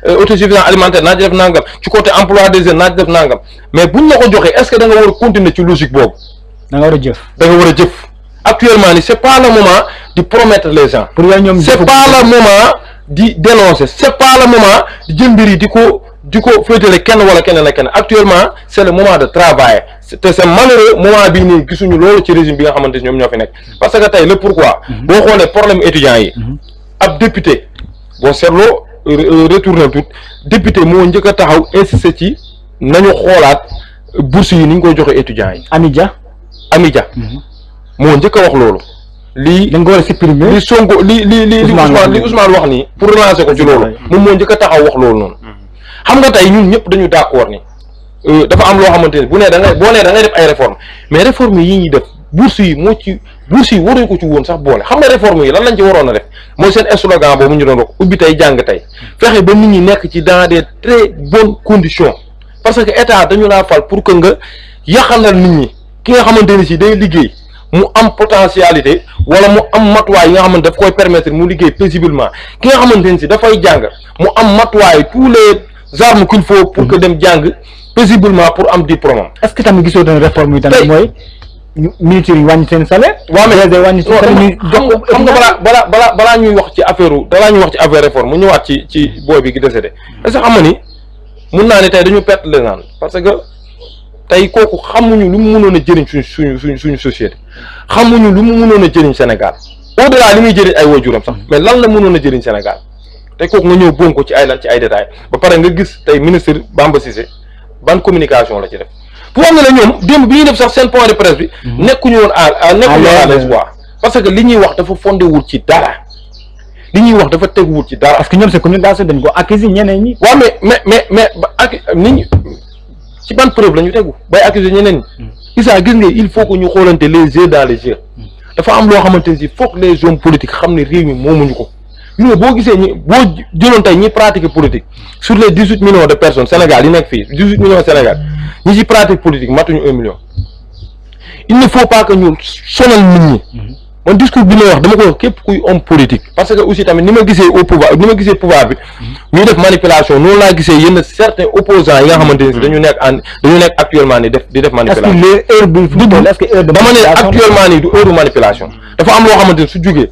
autosuffisance alimentaire naa ci def nangam ci côté emploi des jeunes naa ci def nangam mais buñ la ko joxee est-ce que da nga war a continuer ci logique boobu da nga war a jëf actuellement ni c'est pas le moment di promettre les gens c'est pas le moment di dénoncer c'est pas le moment di jël mbir yi di ko féetale kenn wala keneen ak kenn actuellement c'est le moment de travailler te c'est malheureux moment bii nii gisuñu loolu ci régime bi nga xamante ni ñoom ñoo fi nekk parce que tey le pourquoi boo xoolee problème étudiants yi ab député boo seetloo retourné tout député moo njëkk a taxaw insister ci nañu xoolaat bourse yi ni ñu koy joxe étudiants yi Ami Dia moo njëkk a wax loolu lii dañ ko war a supprimer li Sonko li Ousmane wax nii pour relancer ko ci loolu moom moo njëkk a taxaw wax loolu noonu xam nga tey ñun ñëpp dañu d'accord ni dafa am loo xamante ni boo nee da ngay def ay réformes mais réformes yi ñuy def bourse yi waruñu ko ci woon sax boole xam nga réformes yi lan lañ ci waroon a def mooy seen slogan boobu ñu doon wax ubbi tey jàng tey fexe ba nit ñi nekk ci dans des très bonnes conditions parce que état dañu laa fal pour que nga yaxanal nit ñi ki nga xamante ni si day liggéey mu am potentialité wala mu am matuwaay yi nga xamante daf koy permettre mu liggéey paisiblement ki nga xamante ni si dafay jàng mu am matuwaay tous les armes qu'il faut pour que dem jàng paisiblement pour am diplôme. est-ce que tamit gisoo doon réforme yi tamit mooy militaires yi wàññi seen salaire. waaw mais wàññi seen salaire xam nga balaa ñuy wax ci affaire réforme mu ñëwaat ci booy bi gi décédé est-ce que xam nga ni mun naa ne tey dañu perte l'exemple parce que tey kooku xamuñu lu mu mënoon a jëriñ suñu société xamuñu lu mu mënoon a jëriñ Sénégal au-delà li muy jëriñ ay waajuram sax mais lan la mënoon a jëriñ Sénégal tey kooku nga ñëw boom ko ci ay lan ci ay détails ba pare nga gis tey ministre Bamba Cissé ban communication la ci def pour wax nga ne ñoom démb bi ñuy def sax seen point de presse bi nekkuñu woon à l'aise parce que li ñuy wax dafa fondé wul ci dara li ñuy wax dafa teguwul ci dara. parce que ñoom seen communication dañ ko accuser ñeneen ñi. waaw mais ba ak nit ñi ci ban preuve la ñu tegu bay accuser ñeneen ñi. Issa gis nga il faut que ñu xoolante les yeux dans les yeux dafa am loo xamante ne si foog les hommes politiques xam ne réew mi moomuñu ko. gis nga boo gisee boo jëloon tey ñi pratiquer politique sur les 18 millions de personnes Sénégal yi nekk fii 18 millions Sénégal ñi ci pratique politique matuñu 1 million. il ne faut pas que ñu sonal nit ñi. man discours bi may wax dama ko wax képp kuy homme politique parce que aussi tamit ni ma gisee au pouvoir ni ma gisee pouvoir bi ñuy def manipulation noonu laa gisee yenn certains opposants yi nga xamante ne si dañu nekk actuellement ni di def manipulation. est-ce que heure de dama ne actuellement nii du heure de manipulation dafa am loo xamante ne su jugee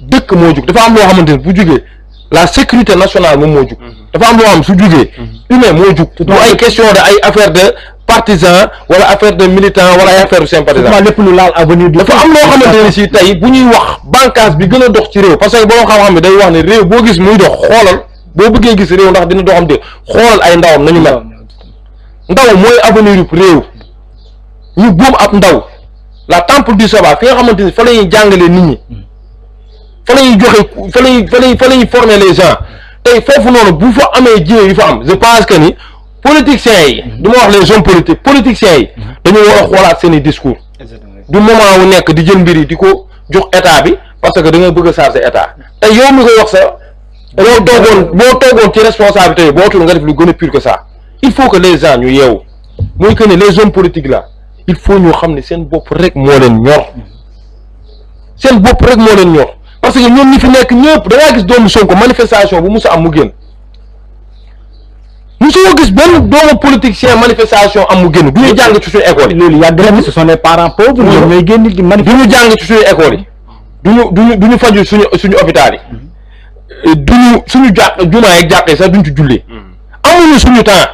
dëkk moo jug dafa am loo xamante ne bu jugee la sécurité nationale moom moo jug dafa am loo xam su jugee humain moo jug du ay question de ay affaire de partisan wala affaire de militant wala ay affaire de sympathisant lépp lu laal avenir dafa am loo xamante ne si tey bu ñuy wax bànqaas bi gën a dox ci réew parce que boo xam-xam ne day wax ne réew boo gis muy dox xoolal boo bëggee gis réew ndax dina doxam de xoolal ay ndawam nañu mel ndaw mooy avenir yu réew ñu boom ab ndaw la temple du savoir fi nga xamante ni fa la ñuy jàngalee nit ñi fa la ñuy joxe fa la ñuy former les gens tey foofu noonu bu fa amee jiw yu fa am je pense que ni politiciens yi du ma wax les hommes politiciens yi dañu war a xoolaat seen i discours du moment wu nekk di jël mbir yi di ko jox état bi parce que da nga bëgg a charger état tey yow mi koy wax sa boo toogoon ci responsabilité yi boo tul nga def lu gën a pire que ça il faut que les gens ñu yeewu mooy que ne les hommes politiques là il faut ñu xam ne seen bopp rek moo leen ñor seen bopp rek moo leen ñor parce que ñoom ñi fi nekk ñëpp da ngaa gis doomu Sonko manifestation bu musa am mu génn musoo gis benn doomu politicien manifestation am mu génn du ñu jàng ci suñu école yi. loolu yàgg na ce sont des parents pauvres. ñoom ñooy génn di manifester. du ñu jàng ci suñu école yi du ñu faju suñu hôpital yi duñu suñu jumaa yeeg jàq yi sax duñ ci jullee amuñu suñu temps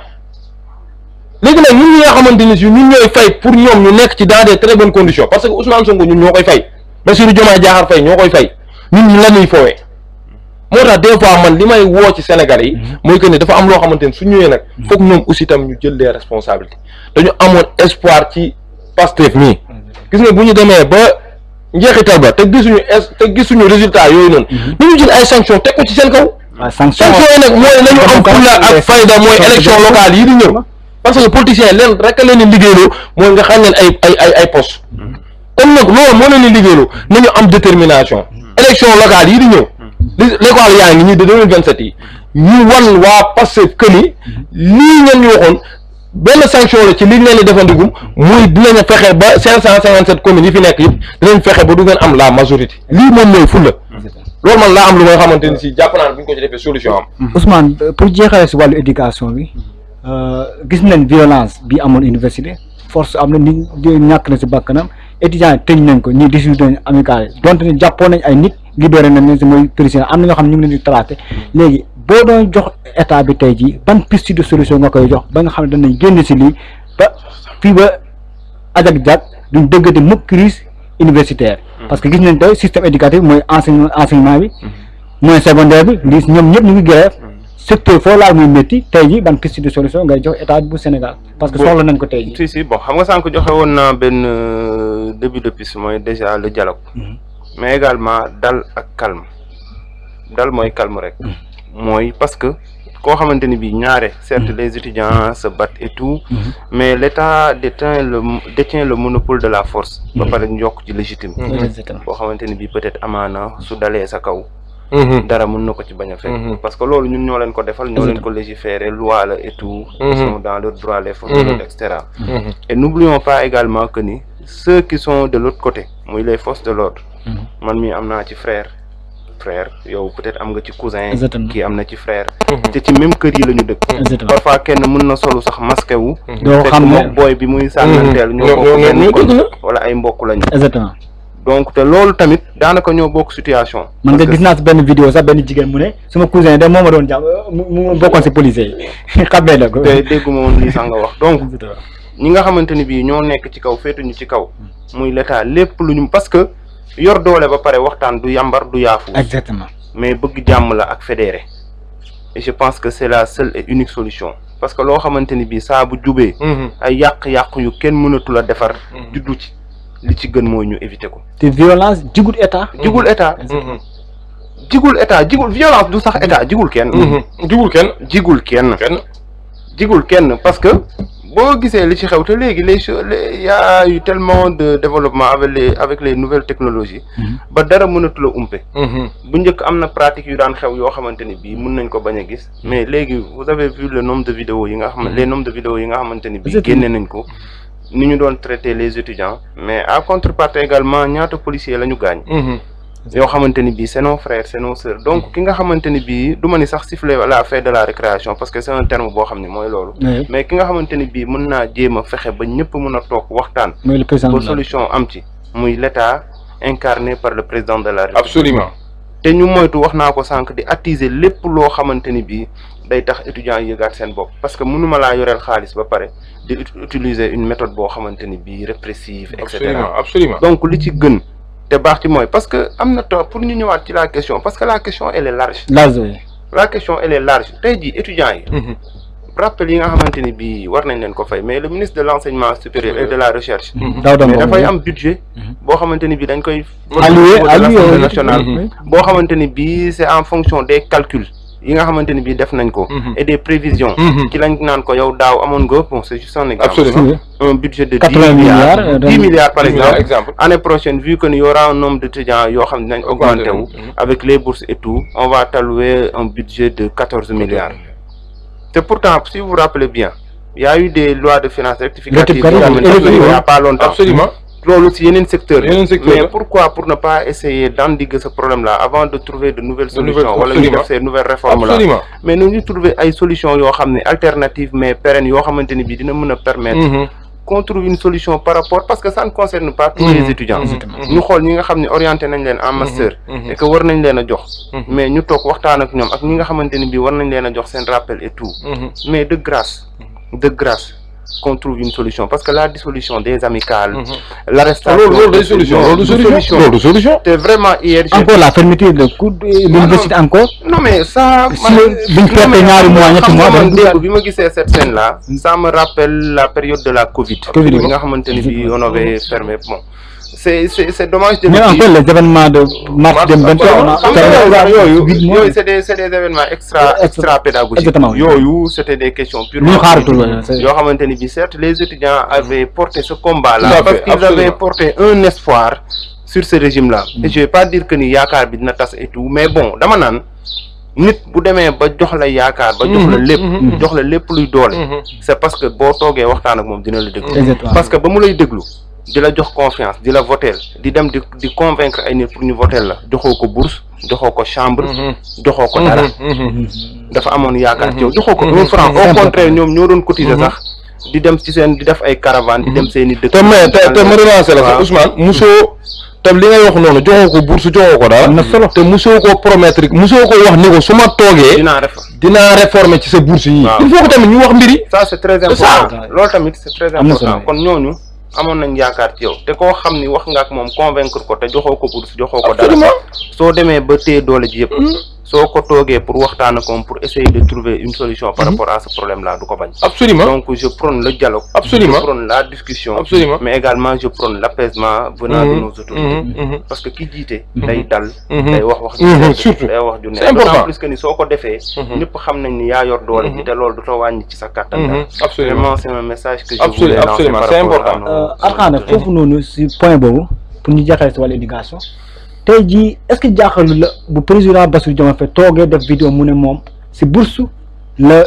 léegi nag ñun ñi nga xamante ni si ñun ñooy fay pour ñoom ñu nekk ci dans des très bonnes conditions parce que Ousmane Sonko ñun ñoo koy fay Bassirou Diomaye Diakhar Faye ñoo koy fay ñun ñu la ñuy foowee moo tax des fois man li may woo ci Sénégalais yi mooy que ne dafa am loo xamante ni su ñëwee nag foog ñoom aussi tam ñu jël les responsabilités dañu amoon espoir ci Pastef mii gis nga bu ñu demee ba njeexital ba te gisuñu résultat yooyu noonu nañu jël ay sanctions teg ko ci seen kaw sanction yi nag mooy nañu am fulla ak fayda mooy élection locale yi di ñëw parce que politiciens leen rek a leen di liggéeyloo mooy nga xam leen ay poste comme nag loolu moo leen di liggéeyloo nañu am détermination élection locale yi di ñëw l'école yaa ngi ñii de 2027 yi ñu wan waa Pastef que ni lii ngeen ñu waxoon benn sanction la ci liñ leen di defandigum muy dinañ fexe ba 557 communes yi fi nekk yëpp dinañ fexe ba du ngeen am la majorité lii moom mooy fulla loolu man laa am lu nga xamante ni si jàpp naa ne bu ñu ko ci defee solution am. Ousmane pour jeexale si wàllu éducation bi gis nañ violence bi amoon université force am na nit ñàkk na si bakkanam étudiants yi tëj nañ ko ñii dissoudre nañ amical donte ne jàppoon nañ ay nit libéré nañ leen si mooy président am na ñoo xam ne ñu ngi leen di traité léegi boo doon jox état bi tey jii ban piste de solution nga koy jox ba nga xam ne danañ génn si lii ba fii ba ajak-jak duñ dëggate mukk crise universitaire parce que gis nañ tey système éducatif mooy enseignement bi mooy secondaire bi lii ñoom ñëpp ñu ngi grève secteur foo laal muy métti tey jii ban piste de solution ngay jox état bu Sénégal parce que soxla nañ ko tey jii. si bon xam nga sànq joxe woon naa benn début de piste mooy déjà le dialogue mais également dal ak calme dal mooy calme rek mooy parce que koo xamante ni bii ñaare certes les étudiants se battent et tout mais l'État détient le monopole de la force ba pare ñu yokk ci légitime koo xamante ni bii peut-être amaana su dalee sa kaw dara mën na ko ci bañ a fekk parce que loolu ñun ñoo leen ko defal ñoo leen ko légiférer loi la et tout ils sont dans leur droit les forces de l'ordre etc et n'oublions pas également que ni ceux qui sont de l'autre côté muy les forces de l'ordre man mii am naa ci frère yow peut-être am nga ci cousin kii am na ci frère te ci même kër yi la ñu dëkk parfois kenn mën na solu sax masqué wu doo xam ne booy bi muy sànnanteel ñoo bokk benn kon wala ay mbokk lañu donc te loolu tamit daanaka ñoo bokk situation. man nga gis naa si benn vidéo sax benn jigéen mu ne sama cousin de moo ma doon jàpp mu bokkoon si policier yi xamee na ko. te dégguma woon lii sax nga wax donc ñi nga xamante ni bii ñoo nekk ci kaw féetuñu ci kaw muy l'état lépp lu ñu parce que yor doole ba pare waxtaan du yambar du yaafu. exactement mais bëgg jàmm la ak fédéré et je pense que c'est la seule et unique solution parce que loo xamante ni bii saa bu jubee. ay yàq-yàq yu kenn mënatul a defar. juddu ci li ci gën mooy ñu éviter ko. te violence jigul état. jigul état. jigul violence du sax état jigul kenn. jigul kenn parce que boo gisee li ci xew te léegi y a eu tellement de développement avec les nouvelles technologies. ba dara mënatul a umpe. bu njëkk am na pratique yu daan xew yoo xamante ni bii mën nañ ko bañ a gis mais léegi vous avez vu le nombre de vidéos yi nga xam les nombres de vidéos yi nga xamante ni bii génne nañ ko ni ñu doon traiter les étudiants mais à contrepartie également ñaata policiers la ñu gaañ. yoo xamante ni bii c'est nos frères c'est nos sœurs donc ki nga xamante ni bii du ma ni sax siffler à la fin de la récréation parce que c'est un terme boo xam ne mooy loolu. mais ki nga xamante ni bii mën naa jéem a fexe ba ñëpp mën a toog waxtaan. ba solution am ci muy l'état incarné par le président de la République. absolument te ñu moytu wax naa ko sànq di attiser lépp loo xamante ni bii day tax étudiants yi yëgaat seen bopp parce que mënuma laa yoreel xaalis ba pare di utiliser une méthode boo xamante ni bii répressive et cetera. absolument donc li ci gën. te baax ci mooy parce que am na temps pour ñu ñëwaat ci la question parce que la question elle est large. la question elle est large tey jii étudiants yi. rappel yi nga xamante ni bii war nañ leen ko fay mais le ministre de l'enseignement supérieur et de la recherche. mais dafay am budget. boo xamante ni bii dañ koy. alloué national boo xamante ni bii c'est en fonction des calculs. yi nga xamante ni bii def nañ ko. et des prévisions. ci lañ naan ko yow daaw amoon nga bon c'est juste un exemple. absolument un budget de 10 milliards par exemple. Année prochaine vu que y aura un nombre d'étudiants yoo xam ne dinañ augmenté wu. avec les bourses et tout on va allouer un budget de 14 milliards. te pourtant si vous vous rappelez bien il y a eu des lois de finances rectificatives il y a pas longtemps. absolument loolu si yeneen secteur mais pourquoi pour ne pas essayer d'endiguer ce problème là avant de trouver de nouvelles solutions wala ñu def ces nouvelles réformes là mais ñu trouver ay solutions yoo xam ne alternatives mais pérennes yoo xamante ni bii dina mën a permettre qu'on trouve une solution par rapport parce que ça ne concerne pas tous les étudiants ñu xool ñi nga xam ne orienté nañ leen en master et que war nañ leen a jox mais ñu toog waxtaan ak ñoom ak ñi nga xamante ni bii war nañ leen a jox seen rappel et tout mais de grâce qu'on trouve une solution parce que la dissolution des amicales l'arrestation loolu solution c'est vraiment hier encore la fermeture de cours de l'université encore non mais ça bi ma gisee cette scène là ça me rappelle la période de la Covid bi nga xamante ni bi on avait fermé bon c'est dommage de mais en fait les événements de mars 2021 yooyu c'est des événements extra pédagogiques yooyu c'était des questions purement yoo xamante ni bi certes les étudiants avaient porté ce combat là parce qu'ils avaient porté un espoir sur ce régime là et je vais pas dire que ni yaakaar bi dina tas et tout mais bon dama naan nit bu demee ba jox la yaakaar ba jox la lépp luy doole c'est parce que boo toogee waxtaan ak moom dina la déglu parce que ba mu lay déglu di la jox confiance di la voter di dem di convaincre ay nit pour ñu voter la joxoo ko bourse joxoo ko chambre joxoo ko dara dafa amoon yaakaar ci yow joxoo ko 1 franc au contraire ñoom ñoo doon cotiser sax di dem ci seen di def ay caravane di dem seeni dëkk te ma relancer la sax Ousmane musoo te li ngay wax noonu joxoo ko bourse joxoo ko dara na solo te musoo ko promettre musoo ko wax ni ko su ma toogee dinaa réformer ci sa bourse yi il faut que tamit ñu wax mbiri ça c'est très important loolu tamit c'est très important kon ñooñu amoon nañ yaakaar ci yow te koo xam ni wax nga ak moom convaincre ko te joxoo ko bourse joxoo ko dara soo demee ba téye doole ji yëpp soo ko toogee pour waxtaan ak moom pour essayer de trouver une solution par rapport à ce problème là du ko bañ absolument donc je prône le dialogue absolument je prône la discussion absolument mais également je prône l'apaisement venant de nos autorités parce que ki jiite day dal day wax surtout day wax ju ne c'est important d'autant plus que ni soo ko defee ñëpp xam nañ ni yaa yor doole ji te loolu du ta wàññi ci sa kàttan absolument vraiment c'est un message que je voulais lancer par rapport à nos Arxaana foofu noonu si point boobu pour ñu jeexale si wàllu éducation tey jii est-ce que jaaxalu la bu président Bassirou Diomaye Faye toogee def vidéo mu ne moom si bourse la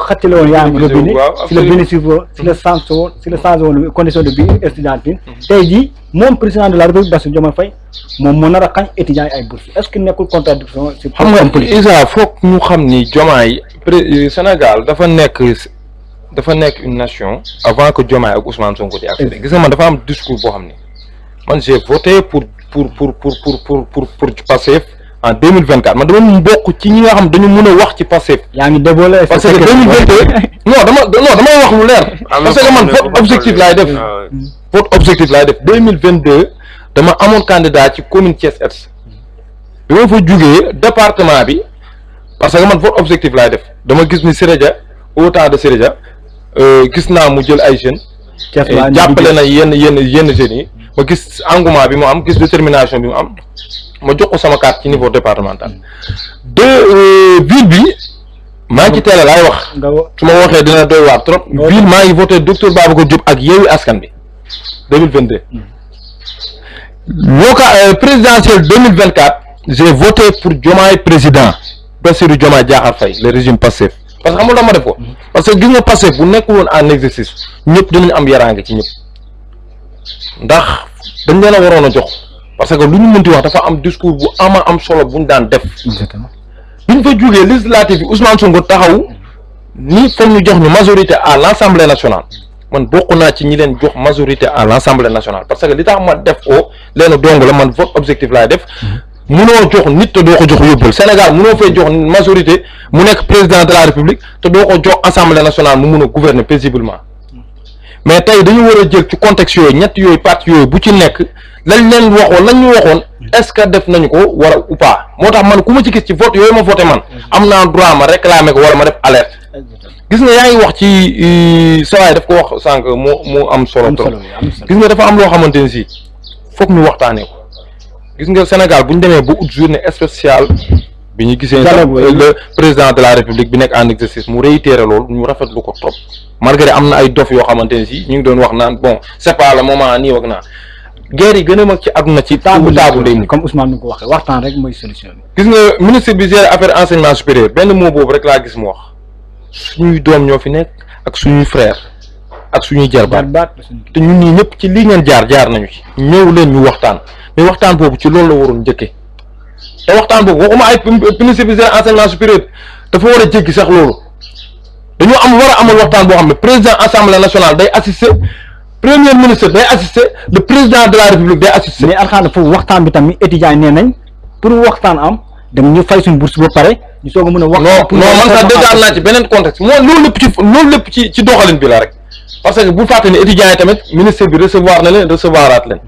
xattale woon yaa ngi robinet si la bénéfice si la changé woon condition de vie étudiantine tey jii moom président de la République Bassirou Diomaye Faye moom moo nar a xañ étudiants yi ay bourse est-ce que nekkul contradiction si xam nga Isa foog ñu xam ni Diomaye Sénégal dafa nekk une nation avant que Diomaye ak Ousmane Sonko di accéder gis nga man dafa am discours boo xam ni man j'ai voté pour Pastef en 2024 man dama bokk ci ñi nga xam dañu mën a wax ci Pastef. yaa ngi déboolé parce que 2022 non damay wax lu leer. parce que man vote objectif laay def. vote objectif laay def 2022 dama amoon candidat ci commune Thiès Est bi ma fa jugee département bi parce que man vote objectif laay def dama gis ni Siré Dia au temps de Siré Dia gis naa mu jël ay jeunes. jàppale na yenn jeunes yi. ma gis engouement bi mu am gis détermination bi mu am ma jox ko sama carte ci niveau départemental ville bi maa ngi ci teel a laay wax su ma waxee dina doy waar trop ville maa ngi voté docteur Babacar Diop ak Yewwi Askan Wi 2022 local présidentielle 2024 j'ai voté pour Diomaye président Bassirou Diomaye Diakhar Faye le régime Pastef parce que xamul dama def ko parce que gis nga Pastef bu nekkul woon en exercice ñëpp dinañ am yaraange ci ñëpp ndax dañ leen a waroon a jox parce que lu ñu mënti wax dafa am discours bu am solo bu ñu daan def biñ fa jógee législative bi Ousmane Sonko taxaw ni foog ñu jox ñu majorité à l'Assemblée nationale man bokk naa ci ñi leen jox majorité à l'Assemblée nationale parce que li tax ma def ko leen dong la man vote objectif laay def munoo jox nit te doo ko jox yóbbal Sénégal munoo fay jox majorité mu nekk président de la République te doo ko jox Assemblée nationale mu mun a gouverner paisiblement mais tey dañu war a jël ci contexte yooyu ñett yooyu parti yooyu bu ci nekk lañ leen waxoon lañ ñu waxoon est-ce que def nañu ko wala ou pas moo tax man ku ma ci gis ci vote yooyu ma voté man am naa droit ma réclamer ko wala ma def alerte gis nga yaa ngi wax ci sawaay daf ko wax sànq moo am solo trop gis nga dafa am loo xamante ni si foog ñu waxtaanee ko gis nga Sénégal bu ñu demee ba ut journée spéciale bi ñu gisee le président de la République bi nekk en exercice mu réitéré loolu ñu rafetlu ko trop malgré am na ay dof yoo xamante ne si ñu ngi doon wax naan bon c'est pas le moment nii wag naa guerre yi gën a mag ci àdduna ci taabu lay ni comme Ousmane ni ko waxee waxtaan rek mooy solution bi gis nga ministre bi gère affaire enseignement supérieur benn mot boobu rek laa gis mu wax suñuy doom ñoo fi nekk ak suñuy frère ak suñuy jarbaat te ñun ñii ñëpp ci lii ngeen jaar nañu ci ñëw leen ñu waxtaan mais waxtaan boobu ci loolu la waroon njëkkee te waxtaan boobu waxuma ay ministre bi gère enseignement supérieur dafa war a jéggi sax loolu dañoo war a amal waxtaan boo xam ne président assemblée nationale day assister premier ministre day assister le président de la république day assister. mais alxames foofu waxtaan bi tamit étudiants yi nee nañ pour waxtaan am dem ñu fay suñ bourse ba pare ñu soog a mën a wax. non man sax dégg naa ci beneen contexte mooy loolu lépp ci doxalin bi la rek parce que bu fàtte ne étudiants yi tamit ministre bi recevoir na leen recevoiraat leen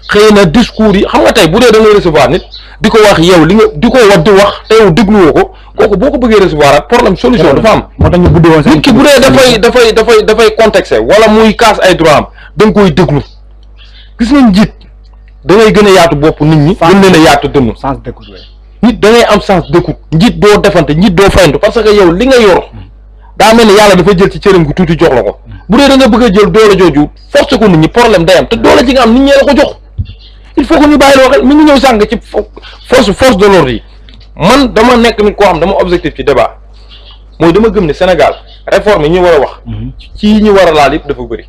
xëy na discours yi xam nga tey bu dee da ngay recevoir nit di ko wax yow li nga di ko wax di wax te yow dégluwoo ko kooku boo ko bëggee recevoir ak problème solution dafa am. moo tax ñu buddi woon nit ki bu dee dafay contexte wala muy casse ay droit am da nga koy déglu gis nga njiit da ngay gën a yaatu bopp nit ñi. gën leen a yaatu dënnu. sens d'écoute nit da ngay am sens d'écoute njiit doo defante njiit doo fayantu parce que yow li nga yor daa mel ni yàlla dafa jël ci cëram gu tuuti jox la ko bu dee da nga bëgg a jël doole jooju force ko nit ñi problème day am te doole ji nga am nit ñee la ko jox il faut que ñu bàyyi loo xel mi ngi ñëw sànq ci force de l'ordre yi man dama nekk nit koo xam dama objectif ci débat mooy dama gëm ne Sénégal réforme yi ñu war a wax ci ñu war a laal yëpp dafa bëri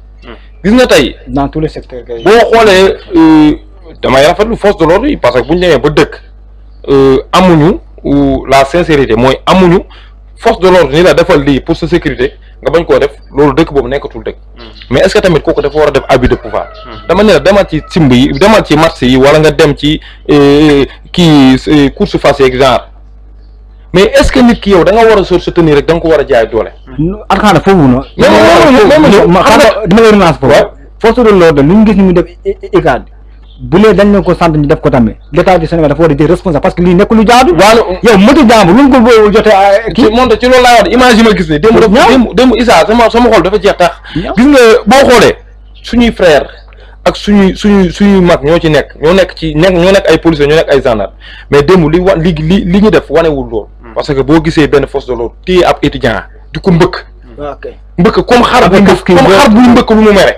gis nga tey dans tous les secteurs boo xoolee damay rafetlu force de l'ordre yi parce que bu ñu demee ba dëkk amuñu la sincérité mooy amuñu force de l'ordre ni la defal lii pour sa sécurité nga bañ koo def loolu dëkk boobu nekkatul dëkk mais est-ce que tamit kooku dafa war a def abus de pouvoir dama ne la demal ci simb yi demal ci marché yi wala nga dem ci kii course face yeeg genre mais est-ce que nit ki yow da nga war a sor sa tenir rek da nga ko war a jaay doole. alxaana foofu na. dama lay relance foofu. force de l'ordre lu ñu gis ni mu def ICAD bu lee dañ leen ko sant ñu def ko tamit l'état du Sénégal dafa war a jël responsable parce que lii nekk lu jaadu. waaw yow motu jàmbur lu mu ko jotee kii. moonte ci loolu laa wax image yi ma gis ne démb Issa sama xol dafa jeex tax. gis nga boo xoolee suñuy frère ak suñuy mag ñoo ci nekk ñoo nekk ay policiers ñoo nekk ay gendarmes mais démb li ñu def wanewul lool. parce que boo gisee benn force de l'ordre téye ab étudiant di ko mbëkk comme xar buy mbëkk lu mu mere.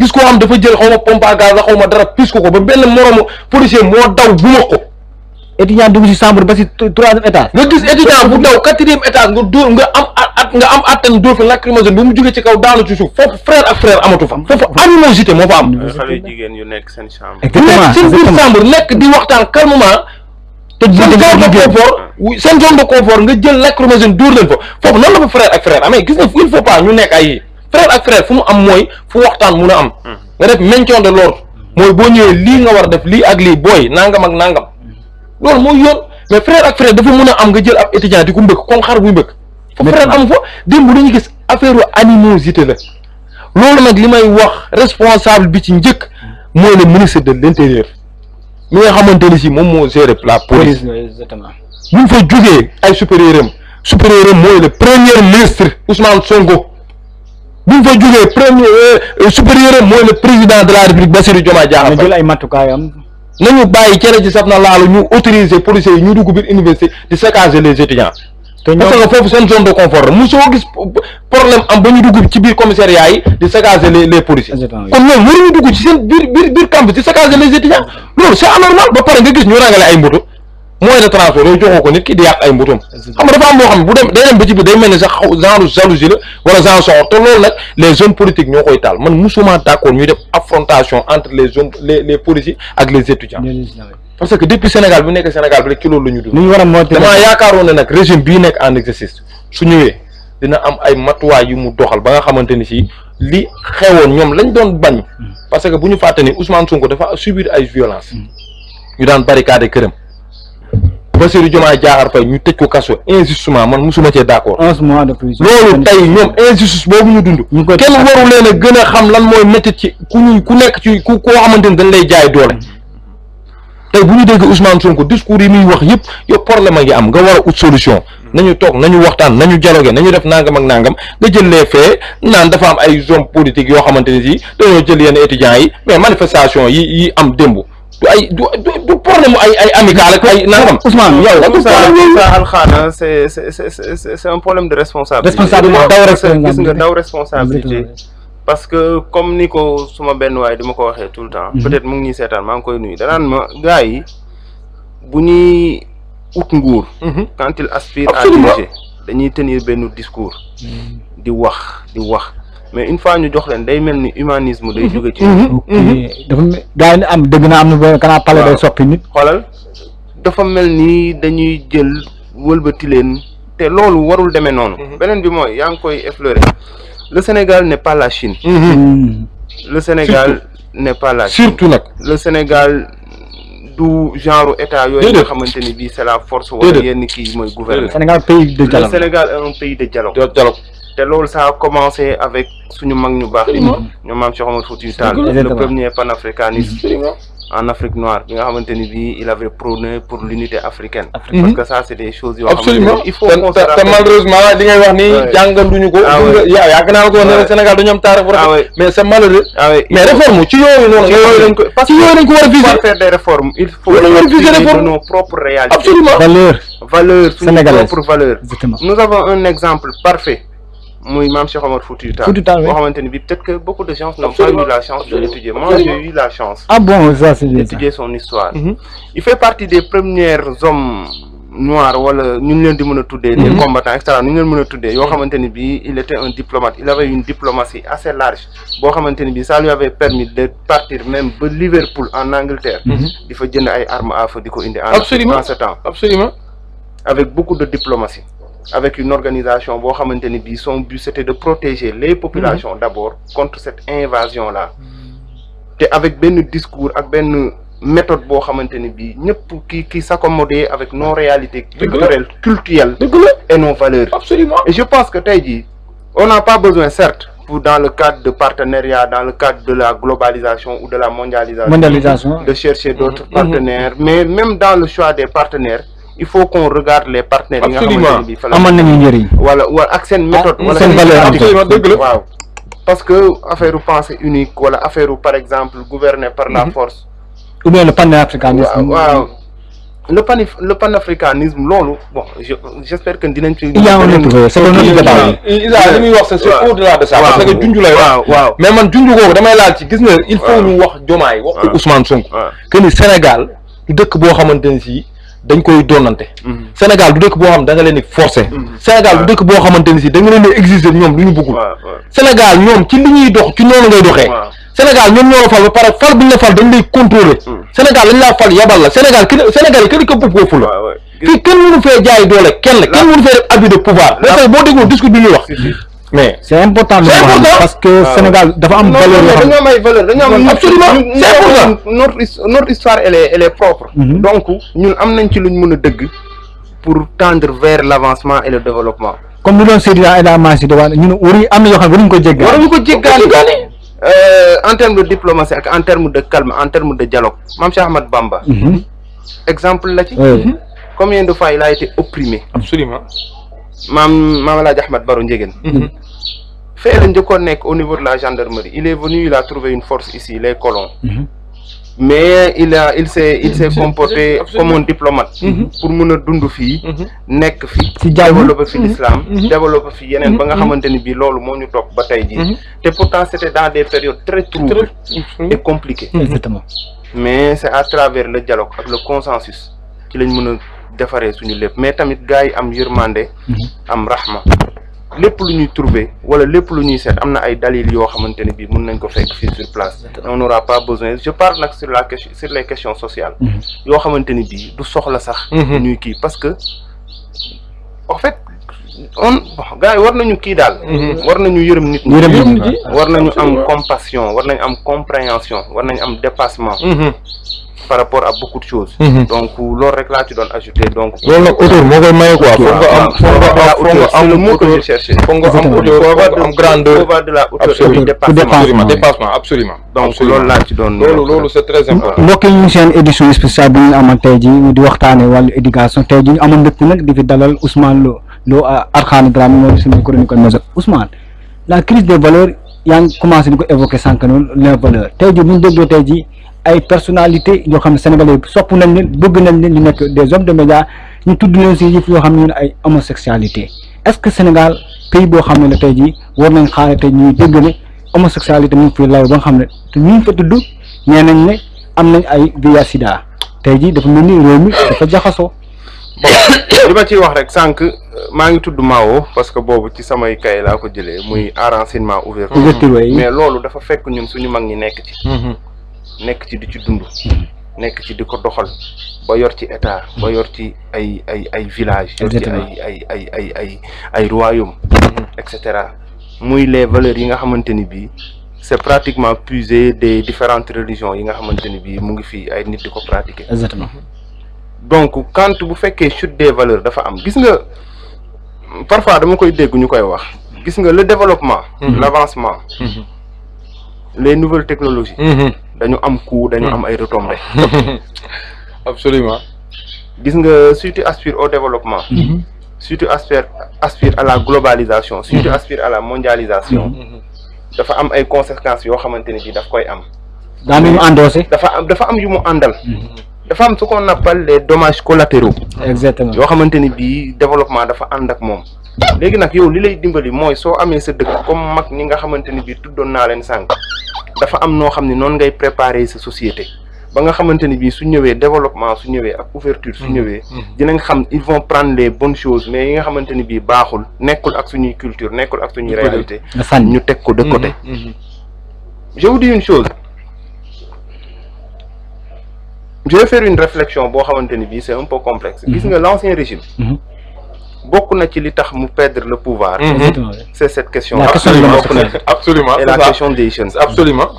gis koo xam dafa jël xaw ma pompe à gaz la xaw ma dara pis ko ba benn moromu policier moo daw bu wax ko. étudiant dugg ci chambre ba ci 3e étage. nga gis étudiant bu daw 4e étage nga am attan dóor fa lacrymogène ba mu jógee ci kaw daanu ci suuf foofu frère ak frère amatu fa. foofu animosité moo fa am. xale jigéen yu nekk seen chambre. nekk seen biir chambre nekk di waxtaan calmement. te seen zone de confort nga jël lacrymogène dóor leen fa foofu nan la fa frère ak frère amee gis nga il faut pas ñu nekk ay frère ak frère fu mu am mooy fu waxtaan mun a am nga def maintien de l'ordre mooy boo ñëwee lii nga war a def lii ak lii booy nangam ak nangam loolu mooy yoon mais frère ak frère dafa mën a am nga jël ab étudiant di ko mbëkk comme xar buy mbëkk fa frère am fa démb dañu gis affaire animosité la loolu nag li may wax responsable bi ci njëkk mooy le ministre de l'intérieur mi nga xamante ni si moom moo gérer la police bu ñu fa jógee ay supérieur am mooy le premier ministre Ousmane Sonko bu ñu fa jógee premier supérieur am mooy le président de la République Bassirou Diomaye Diakhar Faye jël ay matukaayam nañu bàyyi cere ci sab na laalu ñu autoriser policiers yi ñu dugg biir université di saccager les étudiants parce que foofu seen zone de confort la mu soo gis problème am ba ñu dugg ci biir commissariat yi di saccager les policiers kon ñoom waruñu dugg ci seen biir campus di saccager les étudiants loolu c'est anormal ba pare nga gis ñu rangale ay moto moyen de transport yooyu joxoo ko nit ki di yàq ay motom xam nga dafa am loo xam ne bu dem day dem ba ci biir day mel ni sax genre jalousie la wala genre soxor te loolu nag les hommes politiques ñoo koy taal man musuma d'accord ñuy def affrontation entre les hommes les policiers ak les étudiants parce que depuis Sénégal bi nekk Sénégal bi rek ci loolu la ñu dund damaa yaakaaroon ne nag régime bii nekk en exercice su ñëwee dina am ay matuwaay yu mu doxal ba nga xamante ni si li xewoon ñoom lañ doon bañ parce que bu ñu fàtte ni Ousmane Sonko dafa subir ay violence ñu daan barricade këram Bassirou Diomaye Diakhar Faye ñu tëj ko kaso injustement man musuma cee d'accord 11 mois de prison loolu tey ñoom injustice boobu ñu dund kenn waru leen a gën a xam lan mooy métti ci ku nekk ci koo xamante ni dañ lay jaay doole tey bu ñu dégg Ousmane Sonko discours yi muy wax yëpp yow problème a ngi am nga war a ut solution nañu toog nañu waxtaan nañu dialoguer nañu def nangam ak nangam nga jël les faits naan dafa am ay hommes politiques yoo xamante ni si dañoo jël yenn étudiants yi mais manifestation yi am démb du problème ay amical ak ay nangam. Ousmane yow ça Alkhana c'est un problème de responsabilité. gis nga daw responsabilité. parce que comme ni ko suma benn waay di ma ko waxee tout le temps. peut-être mu ngi ñuy seetaan maa ngi koy nuyu danaan ma gars yi bu ñuy ut nguur. quand il aspire à diriger dañuy tenir benn discours. di wax. mais une fois ñu jox leen day mel ni humanisme day jóge ci dafa gaa yi am dëgg na am na ba kanaa pale day soppi nit xoolal dafa mel ni dañuy jël wëlbati leen te loolu warul demee noonu beneen bi mooy yaa ngi koy effleurer le Sénégal n'est pas la Chine le Sénégal n'est pas la Chine surtout nag le Sénégal du genre état yooyu nga xamante ni bii c'est la force wala yenn kii mooy gouverner Sénégal pays de dialogue le Sénégal est un pays de dialogue te loolu ça a commencé avec suñu mag ñu baax ñoom maam Cheikh Omar Foutiyou Tall le premier panafricaniste en Afrique noire bi nga xamante ni bii il avait prôné pour l'unité africaine parce que ça c'est des choses yoo xamante ni il faut qu'on se rappelle te malheureusement li ngay wax ni jàngaluñu ko yàgg naa ko ne Sénégal dañu am taarix bu rafet mais c'est malheureux mais réforme ci yooyu noonu lañ ko parce que yooyu lañ ko war a viser pour faire des réformes il faut de nos propres réalités valeurs suñu propre valeur nous avons un exemple parfait muy Mame Cheikh Omar Foutiyou Tall boo xamante ni bi peut-être que beaucoup de gens n'ont pas eu la chance de l'étudier moi j'ai eu la chance d'étudier son histoire il fait partie des premiers hommes noirs wala ñu leen di mën a tuddee des combattants etc ñu leen mën a tuddee yoo xamante ni bi il était un diplomate il avait une diplomatie assez large boo xamante ni bi ça lui avait permis de partir même ba Liverpool en Angleterre di fa jënd ay armes à feu di ko indi en ce temps avec beaucoup de diplomatie avec une organisation boo xamante ni bii son but c'était de protéger les populations d'abord contre cette invasion là te avec benn discours ak benn méthode boo xamante ni bii ñëpp qui s'accommoder avec nos réalités culturelles et nos valeurs et je pense que tey jii on n'a pas besoin certes pour dans le cadre de partenariat dans le cadre de la globalisation ou de la mondialisation de chercher d'autres partenaires mais même dans le choix des partenaires il faut qu'on regarde les partenaires yi nga xamante ne bii fa la amal nañu njëriñ wala ak seen méthode wala seen valeur dëgg la waaw parce que affaire pensée unique wala affaire par exemple gouverner par la force ou bien le panafricanisme waaw le panafricanisme loolu bon j'espère que dinañ ci il y a un autre c'est un autre débat li muy wax c'est au-delà de ça parce que junj lay wax mais man junj googu damay laal ci gis nga il faut ñu wax Diomaye wax ko Ousmane Sonko que ni Sénégal du dëkk boo xamante ne si dañ koy doonante Sénégal du dëkk boo xam da nga leen di forcer Sénégal du dëkk boo xamante ni si da nga leen di exiger ñoom lu ñu bëggul Sénégal ñoom ci li ñuy dox ci noonu ngay doxee Sénégal ñoom ñoo la fal ba pare fal bi ñu la fal dañ lay contrôler Sénégal dañ laa fal yabal la Sénégal Sénégal kenn ko bëgg foofu la fii kenn mënu fee jaay doole kenn mënu fee def abus de pouvoir boo déggoo discours bi ñuy wax mais c'est important parce que Sénégal dafa am valeur yoo xam dañoo am ay valeur dañoo am absolument c'est important notre histoire elle est propre donc ñun am nañ ci luñ mën a dëgg pour tendre vers l'avancement et le développement comme lu doon Seydina El Hadji di wax ñun wari am na yoo xam ne waruñu ko jéggaani waruñu ko jéggaani en termes de diplomatie ak en termes de calme en termes de dialogue Mame Cheikh Ahmad Bamba exemple la ci combien de fois il a été opprimé absolument Mame El Hadji Ahmed Baro Ndiéguène fee la njëkkoon nekk au niveau de la gendarmerie il est venu il a trouvé une force ici les colons mais il s'est comporté comme un diplomate pour mën a dund fii nekk fi développer fi l'islam développer fi yeneen ba nga xamante ni bii loolu moo ñu topp ba tey jii te pourtant c'était dans des périodes très troubles et compliquées exactement mais c'est à travers le dialogue ak le consensus ci lañ mën a defaree suñu lépp mais tamit gars yi am yërmande am rahma lépp lu ñuy trouver wala lépp lu ñuy seet am na ay dalil yoo xamante ne bii mën nañ ko fekk fii sur place on n'aura pas besoin je parle nag sur les questions sociales yoo xamante ni bii du soxla sax ñuy kii parce que en fait gars yi war nañu kii daal war nañu yërëm nit ñi war nañu am compassion war nañu am compréhension war nañu am dépassement par rapport à beaucoup de choses donc loolu rek laa ci doon ajouter donc loolu nag auteur moo koy maye quoi foog nga am le mot que je cherchais foog nga am auteur am grandeur de la hauteur dépassement absolument donc loolu laa ci doon loolu c'est très important mbokk yi ñu ngi seen édition spéciale bi ñu amal tey ji di waxtaane wàllu éducation tey ji ñu amoon ndëkk nag di fi dalal Ousmane Lo Arkhane Dramé mooy suñu chroniqueur majeur Ousmane la crise des valeurs yaa ngi commencé di ko évoquer sànq noonu les valeurs tey ji bu ñu déggee tey ji ay personnalité yoo xam ne sénégalais sopp nañ leen bëgg nañ leen ñu nekk des hommes de médias ñu tudd leen si yëf yoo xam ne ay homosexualité est-ce que Sénégal pays boo xam ne la tey jii war nañ xaare tey ñuy dégg ne homosexualité mu ngi fi law ba nga xam ne te ñu fa tudd nee nañ ne am nañ ay VIH sida tey jii dafa mel ni réew mi dafa jaxasoo. bon li ma ciy wax rek sànq maa ngi tudd Mao parce que boobu ci samay kay laa ko jëlee muy enracinement ouverture mais loolu dafa fekk ñun suñu mag ñi nekk ci nekk ci di ci dund nekk ci di ko doxal ba yor ci état ba yor ci ay village yor ci ay royaume et cetera muy les valeurs yi nga xamante ni bii c'est pratiquement puisé des différentes religions yi nga xamante ni bii mu ngi fii ay nit di ko pratiquer exactement donc quand bu fekkee chute des valeurs dafa am gis nga parfois dama koy dégg ñu koy wax gis nga le développement l'avancement les nouvelles technologies dañu am coût dañu am ay retombées absolument gis nga si tu aspires au développement si tu aspires à la globalisation si tu aspires à la mondialisation dafa am ay conséquences yoo xamante ni bi daf koy am daanu endossé dafa am yu mu àndal dafa am ce qu'on appelle les dommages collatéraux exactement yoo xamante ni bii développement dafa ànd ak moom léegi nag yow li lay dimbali mooy soo amee sa dëkk comme mag ñi nga xamante ni bii tuddoon naa leen sànq dafa am noo xam ne noonu ngay préparer sa société ba nga xamante ni bii su ñëwee développement su ñëwee ak ouverture su ñëwee dinañ xam ils vont prendre les bonnes choses mais yi nga xamante ni bii baaxul nekkul ak suñuy culture nekkul ak suñuy réalité ñu teg ko de côté je vous dis une chose je vais faire une réflexion boo xamante ni bii c'est un peu complexe gis nga l'ancien régime bokk na ci li tax mu perdre le pouvoir c'est cette question absolument et la question des jeunes absolument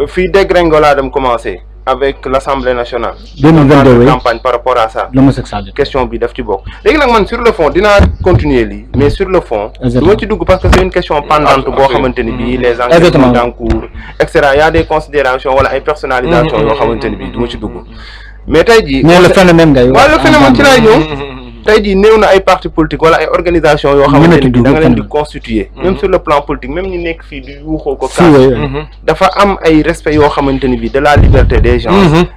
fii dégringolade dem commencé avec l'Assemblée nationale 2022 campagne par rapport à ça l'homosexualité question bi daf ci bokk léegi nag man sur le fond dinaa continuer lii mais sur le fond du ma ci dugg parce que c'est une question pendante boo xamante ni bii les enquêtes sont en cours et cetera y a des considérations wala ay personnalisations yoo xamante ni bii du ma ci dugg mais tey jii mais le phénomène ngay waaw le phénomène ci laay ñëw tey jii néew na ay partis politiques wala ay organisations yoo xamante ni bii da nga leen di constituer même sur le plan politique même ñu nekk fii di yuuxoo ko kaas dafa am ay respect yoo xamante ni bii de la liberté des gens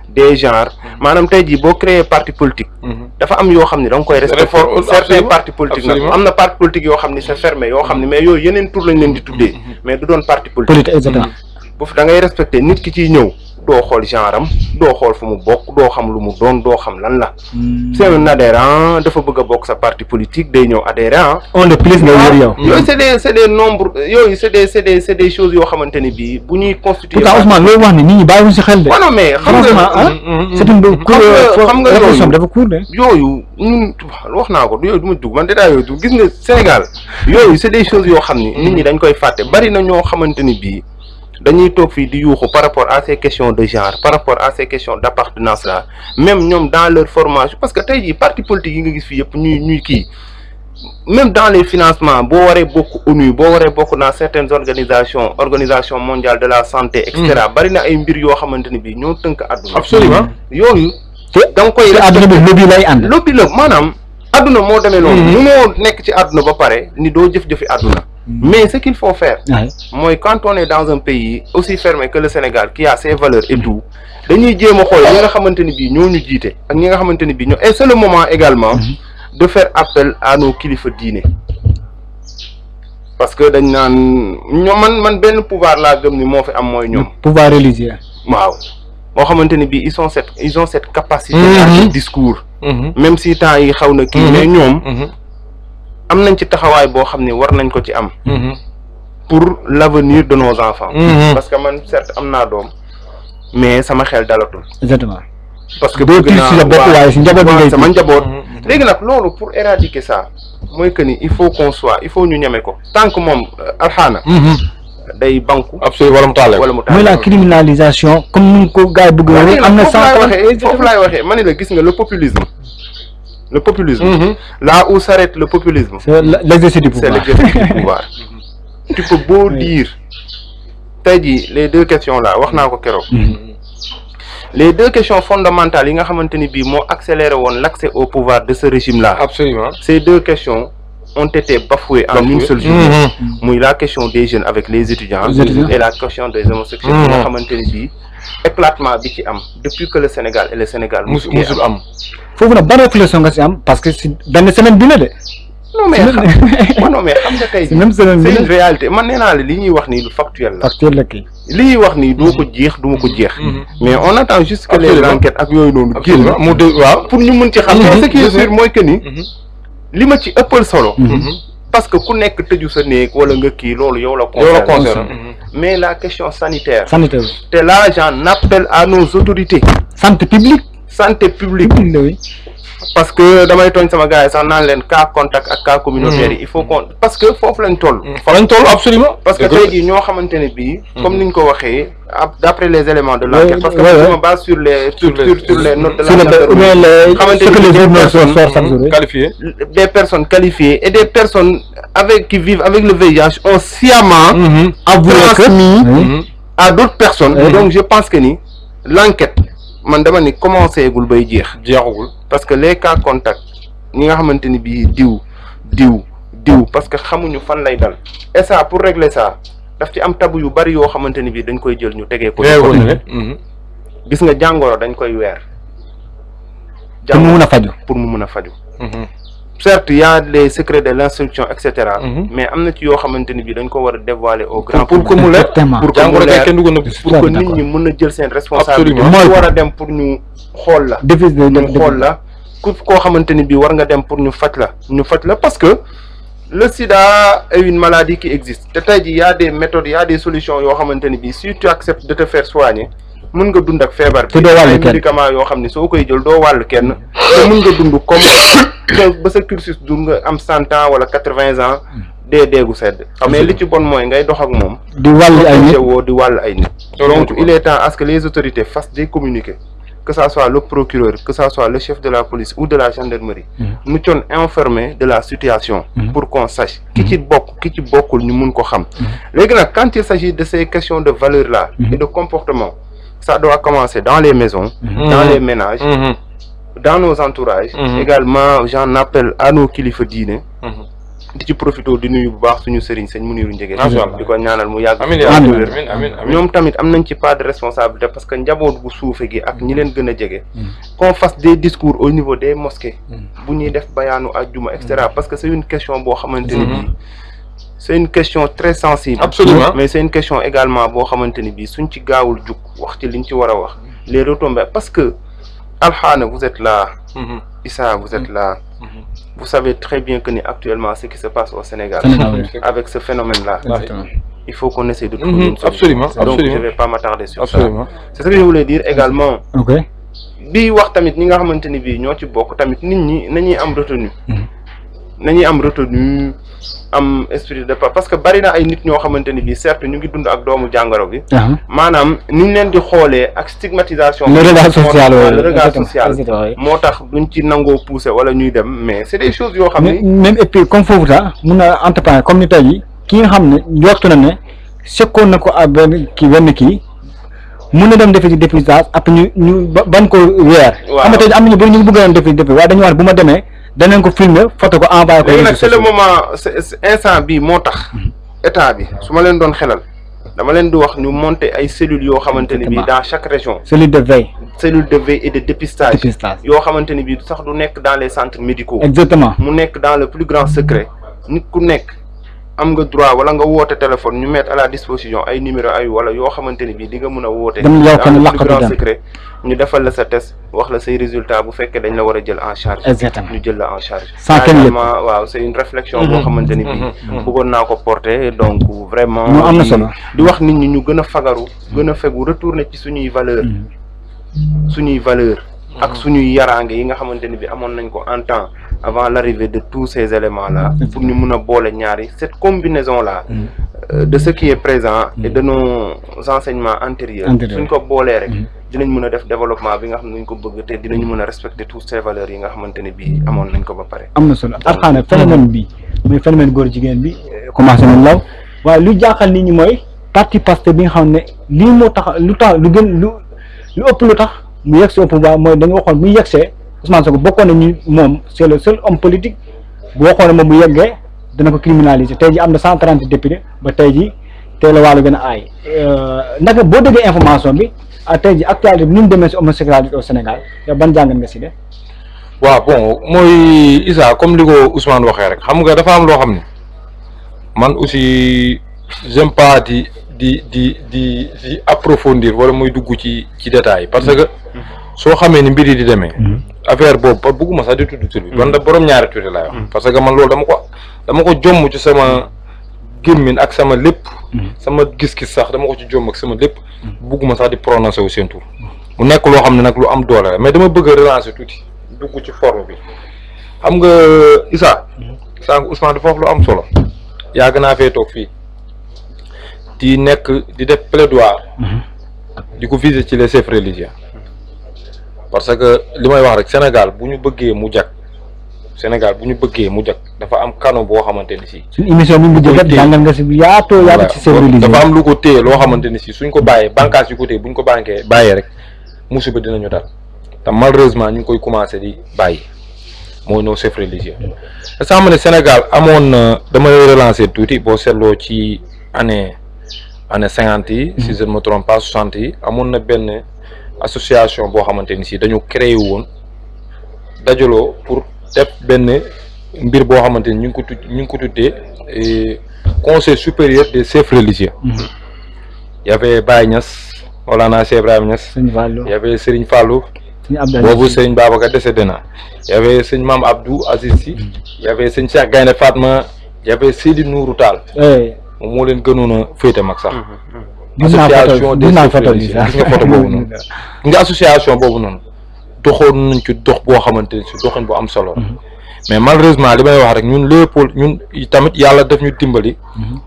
des genres maanaam tey jii boo créer parti politique dafa am yoo xam ne da nga koy respecter certains partis politiques nag am na parti politique yoo xam ne c'est fermé yoo xam ne mais yooyu yeneen tur lañ leen di tuddee mais du doon parti politique exactement bu da ngay respecter nit ki ciy ñëw doo xool genre am doo xool fu mu bokk doo xam lu mu doon doo xam lan la. c'est un adhérent dafa bëgg a bokk sa parti politique day ñëw adhérent. on le plus nga wër yow. yooyu c'est des nombres yooyu c'est des choses yoo xamante ni bii bu ñuy constituer. pourtant Ousmane loolu wax ni nit ñi bàyyiwuñ si xel de. non mais xam nga c'est une xam nga réflexion dafa court de. yooyu ñun wax naa ko yooyu du ma dugg man détail yooyu gis nga Sénégal yooyu c'est des choses yoo xam ni nit ñi dañ koy fàtte bari na ñoo xamante ni bii dañuy toog fii di yuuxu par rapport à ces questions de genre par rapport à ces questions d'appartenance là même ñoom dans leur formation parce que tey jii parti politique yi nga gis fii yëpp ñuy kii même dans les financements boo waree bokk ONU boo waree bokk dans certaines organisation mondiale de la santé et cetera bari na ay mbir yoo xamante ni bii ñoo tënk àdduna. absolument yooyu da nga koy ci àdduna bi lobby lay ànd. lobby la maanaam àdduna moo demee noonu. mënoo nekk ci àdduna ba pare ni doo jëf-jëfi àdduna. mais ce qu'il faut faire mooy quand on est dans un pays aussi fermé que le Sénégal qui a ses valeurs et tout dañuy jéem a xool ñi nga xamante ni bii ñoo ñu jiite ak ñi nga xamante ni bii ñoo et c'est le moment également de faire appel à nos kilifa diine parce que dañ naan ñoom man benn pouvoir laa gëm ni moo fi am mooy ñoom pouvoir religieux waaw moo xamante ni bii ils ont cette capacité de discours même si temps yi xaw na kii mais ñoom am nañ ci taxawaay boo xam ne war nañ ko ci am pour l'avenir de nos enfants parce que man certes am naa doom mais sama xel dalatul exactement parce que doo tiit si sa bopp waaye si njaboot bi ngay sama njaboot léegi nag loolu pour éradiquer ça mooy que ni il faut ñu ñeme ko tant que moom alxaana day banku absolument wala mu taale mooy la criminalisation comme ni ko gars yi bëgg a am na foofu laay waxee ma ne la gis nga le populisme là où s'arrête le populisme c'est l'exercice du pouvoir tu peux beau dire tey jii les deux questions là wax naa ko keroog les deux questions fondamentales yi nga xamante ni bii moo accéléré woon l'accès au pouvoir de ce régime là absolument ces deux questions ont été bafouées en une seule journée muy la question des jeunes avec les étudiants et la question des homosexuels yi nga xamante ni bii éclatement bi ci am depuis que le Sénégal et le Sénégal musul am foofu nag ban réflexion nga si am parce que si benn semaine bi la de non mais xam nga tey jii c'est une réalité man nee naa la li ñuy wax nii lu factuel la kii li ñuy wax nii doo ko jeex duma ko jeex mais on attend juste que les enquêtes ak yooyu noonu génn mu dé waaw pour ñu mën ci xam ce qui est sûr mooy que ni li ma ci ëppal solo parce que ku nekk tëju sa néeg wala nga kii loolu yow la concerne mais la question sanitaire te là j'en appelle à nos autorités santé publique parce que damay tooñ sama gars yi sax naan leen cas contact ak cas communautaire yi il faut qu'on parce que foofu lañ toll absolument parce que tey jii ñoo xamante ne bii comme niñ ko waxee d'après les éléments de l'enquête parce que je me base sur les notes de la xamante qualifié des personnes qualifiées et des personnes qui vivent avec le VIH ont sciemment transmis à d'autres personnes donc je pense que ni l'enquête man dama ni commencé gul bay jeexagul parce que les cas contacts ñi nga xamante ni bii diw parce que xamuñu fan lay dal et ça pour régler ça daf ci am tabu yu bari yoo xamante ni bii dañ koy jël ñu tegee ko gis nga jàngoro dañ koy weer pour mu mën a faju certes y a les secrets de l'instruction et cetera mais am na ci yoo xamante ni bii dañ ko war a dévoiler au grand pour que mu leer pour que nit ñi mën a jël seen responsabilité ñu war a dem pour ñu xool la ku koo xamante ni bii war nga dem pour ñu faj la parce que le sida est une maladie qui existe te tey jii y a des méthodes y a des solutions yoo xamante ni bii si tu acceptes de te faire soigner mën nga dund ak feebar bi ay médicaments yoo xam ne soo koy jël doo wàll kenn te mën nga dund comme ba sa cursus du nga am 100 ans wala 80 ans déegu sedd mais li ci bon mooy ngay dox ak moom di wàll ay nit donc il est temps à ce que les autorités fassent des communiqués que ça soit le procureur que ça soit le chef de la police ou de la gendarmerie nous sommes informés de la situation pour qu'on sache ki ci bokkul ñu mun ko xam léegi nag quand il s'agit de ces questions de valeurs là et de comportement ça doit commencer dans les maisons dans les ménages dans nos entourages également j'en appelle à nos kilifa diine di ci profité di nuyu bu baax suñu sëriñ sëñ Muniru Njege di ko ñaanal mu yàgg ñoom tamit am nañ ci part de responsabilité parce que njaboot bu suufe gi ak ñi leen gën a jege qu'on fasse des discours au niveau des mosquées bu ñuy def bayaanu ajjuma et cetera parce que c'est une question boo xamante ni bii c'est une question très sensible. Absolument. Mais c'est une question également boo xamante ni bii suñ ci gaawul jug wax ci liñ ci war a wax les retombées parce que Alhane vous êtes là. Issa vous êtes là. Vous savez très bien que ni actuellement ce qui se passe au Sénégal. Avec ce phénomène-là. Il faut qu'on essaie de trouver une solution. Absolument, Donc absolument. je vais pas m'attarder sur Absolument. ça. C'est ce que je voulais dire également. ok bii wax tamit ñi nga xamante ni bii ñoo ci bokk tamit nit ñi nañuy am retenu. nañuy am retenu am esprit de parce que bari na ay nit ñoo xamante ni bii certes ñu ngi dund ak doomu jàngoro bi. maanaam ni ñu leen di xoolee ak stigmatisation. le regard social le regard social moo tax duñ ci nangoo pousser wala ñuy dem mais c'est des choses yoo xam ni. même et puis comme foofu sax mun na entreprendre comme ni tey jii ki nga xam ne njortu na ne sekkoon na ko ak benn kii mun na dem defi ci dépistage après ñu ban ko weer. waaw xam nga tey am nañu bëri ñu ngi bëgg a defi dépistage waaye dañu wax bu ma demee danañ ko filmer photo ko envoyé ko. léegi nag c'est le moment instant bii moo tax état bi su ma leen doon xelal dama leen di wax ñu monter ay cellules yoo xamante ni bii dans chaque région. cellule de veille. cellule de veille et de dépistage. yoo xamante ni bii sax du nekk dans les centres médicaux. exactement mu nekk dans le plus grand secret nit ku nekk am nga droit wala nga woote téléphone ñu mettre à la disposition ay numéro ay wala yoo xamante ni bii di nga mën a woote. dem yow dans le plus grand secret ñu defal la sa test wax la say résultats bu fekkee dañ la war a jël en charge. exactement ñu jël la en charge. sans kenn yëpp waaw c'est une réflexion boo xamante ni bii. bëggoon naa ko porter donc vraiment. mu am na solo di wax nit ñi ñu gën a fagaru. gën a fegu retourner ci suñuy valeur ak suñuy yaraange yi nga xamante ni bi amoon nañ ko en temps avant l'arrivée de tous ces éléments là pour ñu mun a boole ñaari cette combinaison là de ce qui est présent et de nos enseignements antérieurs suñ ko boolee rek dinañ mën a def développement bi nga xam ne nañ ko bëgg te dinañ mën a respecter toutes ces valeurs yi nga xamante ne bi amoon nañ ko ba pare. am na solo Alhane phénomène bi muy phénomène góor jigéen bi commencé nañ law waaye lu jaaxal nit ñi mooy parti Pastef bi nga xam ne lii moo tax lu ëpp lu tax mu yegg si au pouvoir mooy dañu waxoon bu yegsee Ousmane Sonko bokkoon nañu moom c'est le seul homme politique bu waxoon ne moom bu yeggee dana ko criminaliser tey ji am na 130 députés ba tey ji tey la wàllu gën a aay naka boo déggee information bi tey ji actualité bi ni mu demee si homosexualité au Sénégal yow ban jàngat nga si def. waaw bon mooy Issa comme li ko Ousmane waxee rek xam nga dafa am loo xam ne man aussi j'aime pas di approfondir wala muy dugg ci détails parce que soo xamee ni mbir yi di demee affaire boobu bëgguma sax di tudd tur bi man da borom ñaari tur laay wax parce que man loolu dama ko jomm ci sama gémmiñ ak sama lépp sama gis-gis sax dama ko ci jomm ak sama lépp bëgguma sax di prononcer wu seen tur mu nekk loo xam ne nag lu am doole la mais dama bëgg a relancer tuuti dugg ci forme bi xam nga Issa sànq Ousmane dafa wax lu am solo yàgg naa fee toog fii di nekk di def plaidoyer di ko viser ci les chefs religieux parce que li may wax rek Sénégal bu ñu bëggee mu jag dafa am canon boo xamante ni si. suñ émission bi mu jël jàngal nga si yaatoo ci chefs religieux dafa am lu ko téye loo xamante ni si suñ ko bàyyee bànqaas yu ko téye buñ ko bàyyee rek musiba dinañu dal te malheureusement ñu ngi koy commencer di bàyyi mooy nos chefs religieux. xam nga ne Sénégal amoon na damay relancer tuuti boo seetloo ci année 50 yi. si je ne me trompe pas 60 yi amoon na benn association boo xamante ni si dañu créé woon dajaloo pour def benn mbir boo xamante ni ñu ngi ko tuddee conseil supérieur des chefs religieux. y avait Baye Niass Mawlana Cheikh Ibrahima Niass. y avait Serigne Fallou. boobu Serigne Babacar décédé na. y avait Serigne Mame Abdou Aziz Sy. y avait Serigne Cheikh Gaïndé Fatma. y avait Seydi Nourou Tall. moom moo leen gënoon a féete mag sax. association des chefs religieux gis nga photo boobu noonu. nga association boobu noonu doxoon nañ ci dox boo xamante ne si doxin bu am solo. mais malheureusement li may wax rek ñun Léopold ñun tamit yàlla daf ñu dimbali.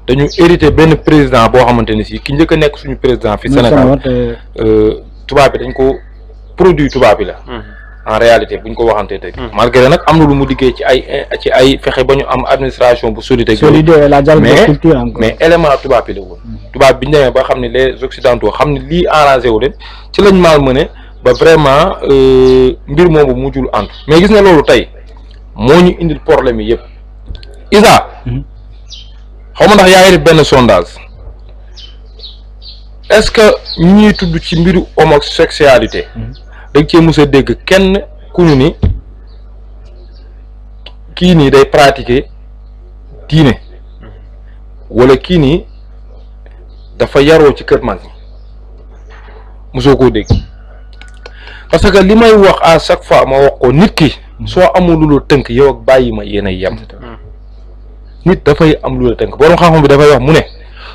dañu hérité benn président boo xamante ni si ki njëkk a nekk suñu président fi Sénégal tubaab bi dañ ko produit tubaab bi la. en réalité buñ ko waxantee dëgg. malgré nag am na lu mu liggéey ci ay fexe ba ñu am administration bu solide. mais élément tubaab bi la woon. tubaab bi ñu demee ba xam ne les occidentaux xam ne lii arrangé wu leen ci lañ malmené ba vraiment mbir moomu mujjul ànd. mais gis nga loolu tey moo ñu indil problème yi yëpp. Isa xaw ma ndax yaa ngi def benn sondage est-ce que ñi ñuy tudd ci mbiru homosexualité. dañ cee mës a dégg kenn ku ñu ni kii nii day pratiquer diine wala kii nii dafa yaroo ci kër mag ñi mosoo koo dégg parce que li may wax à chaque fois ma wax ko nit ki soo amul lu la tënk yow ak bàyyi ma yéen a yem nit dafay am lu la tënk borom xam-xam bi dafay wax mu ne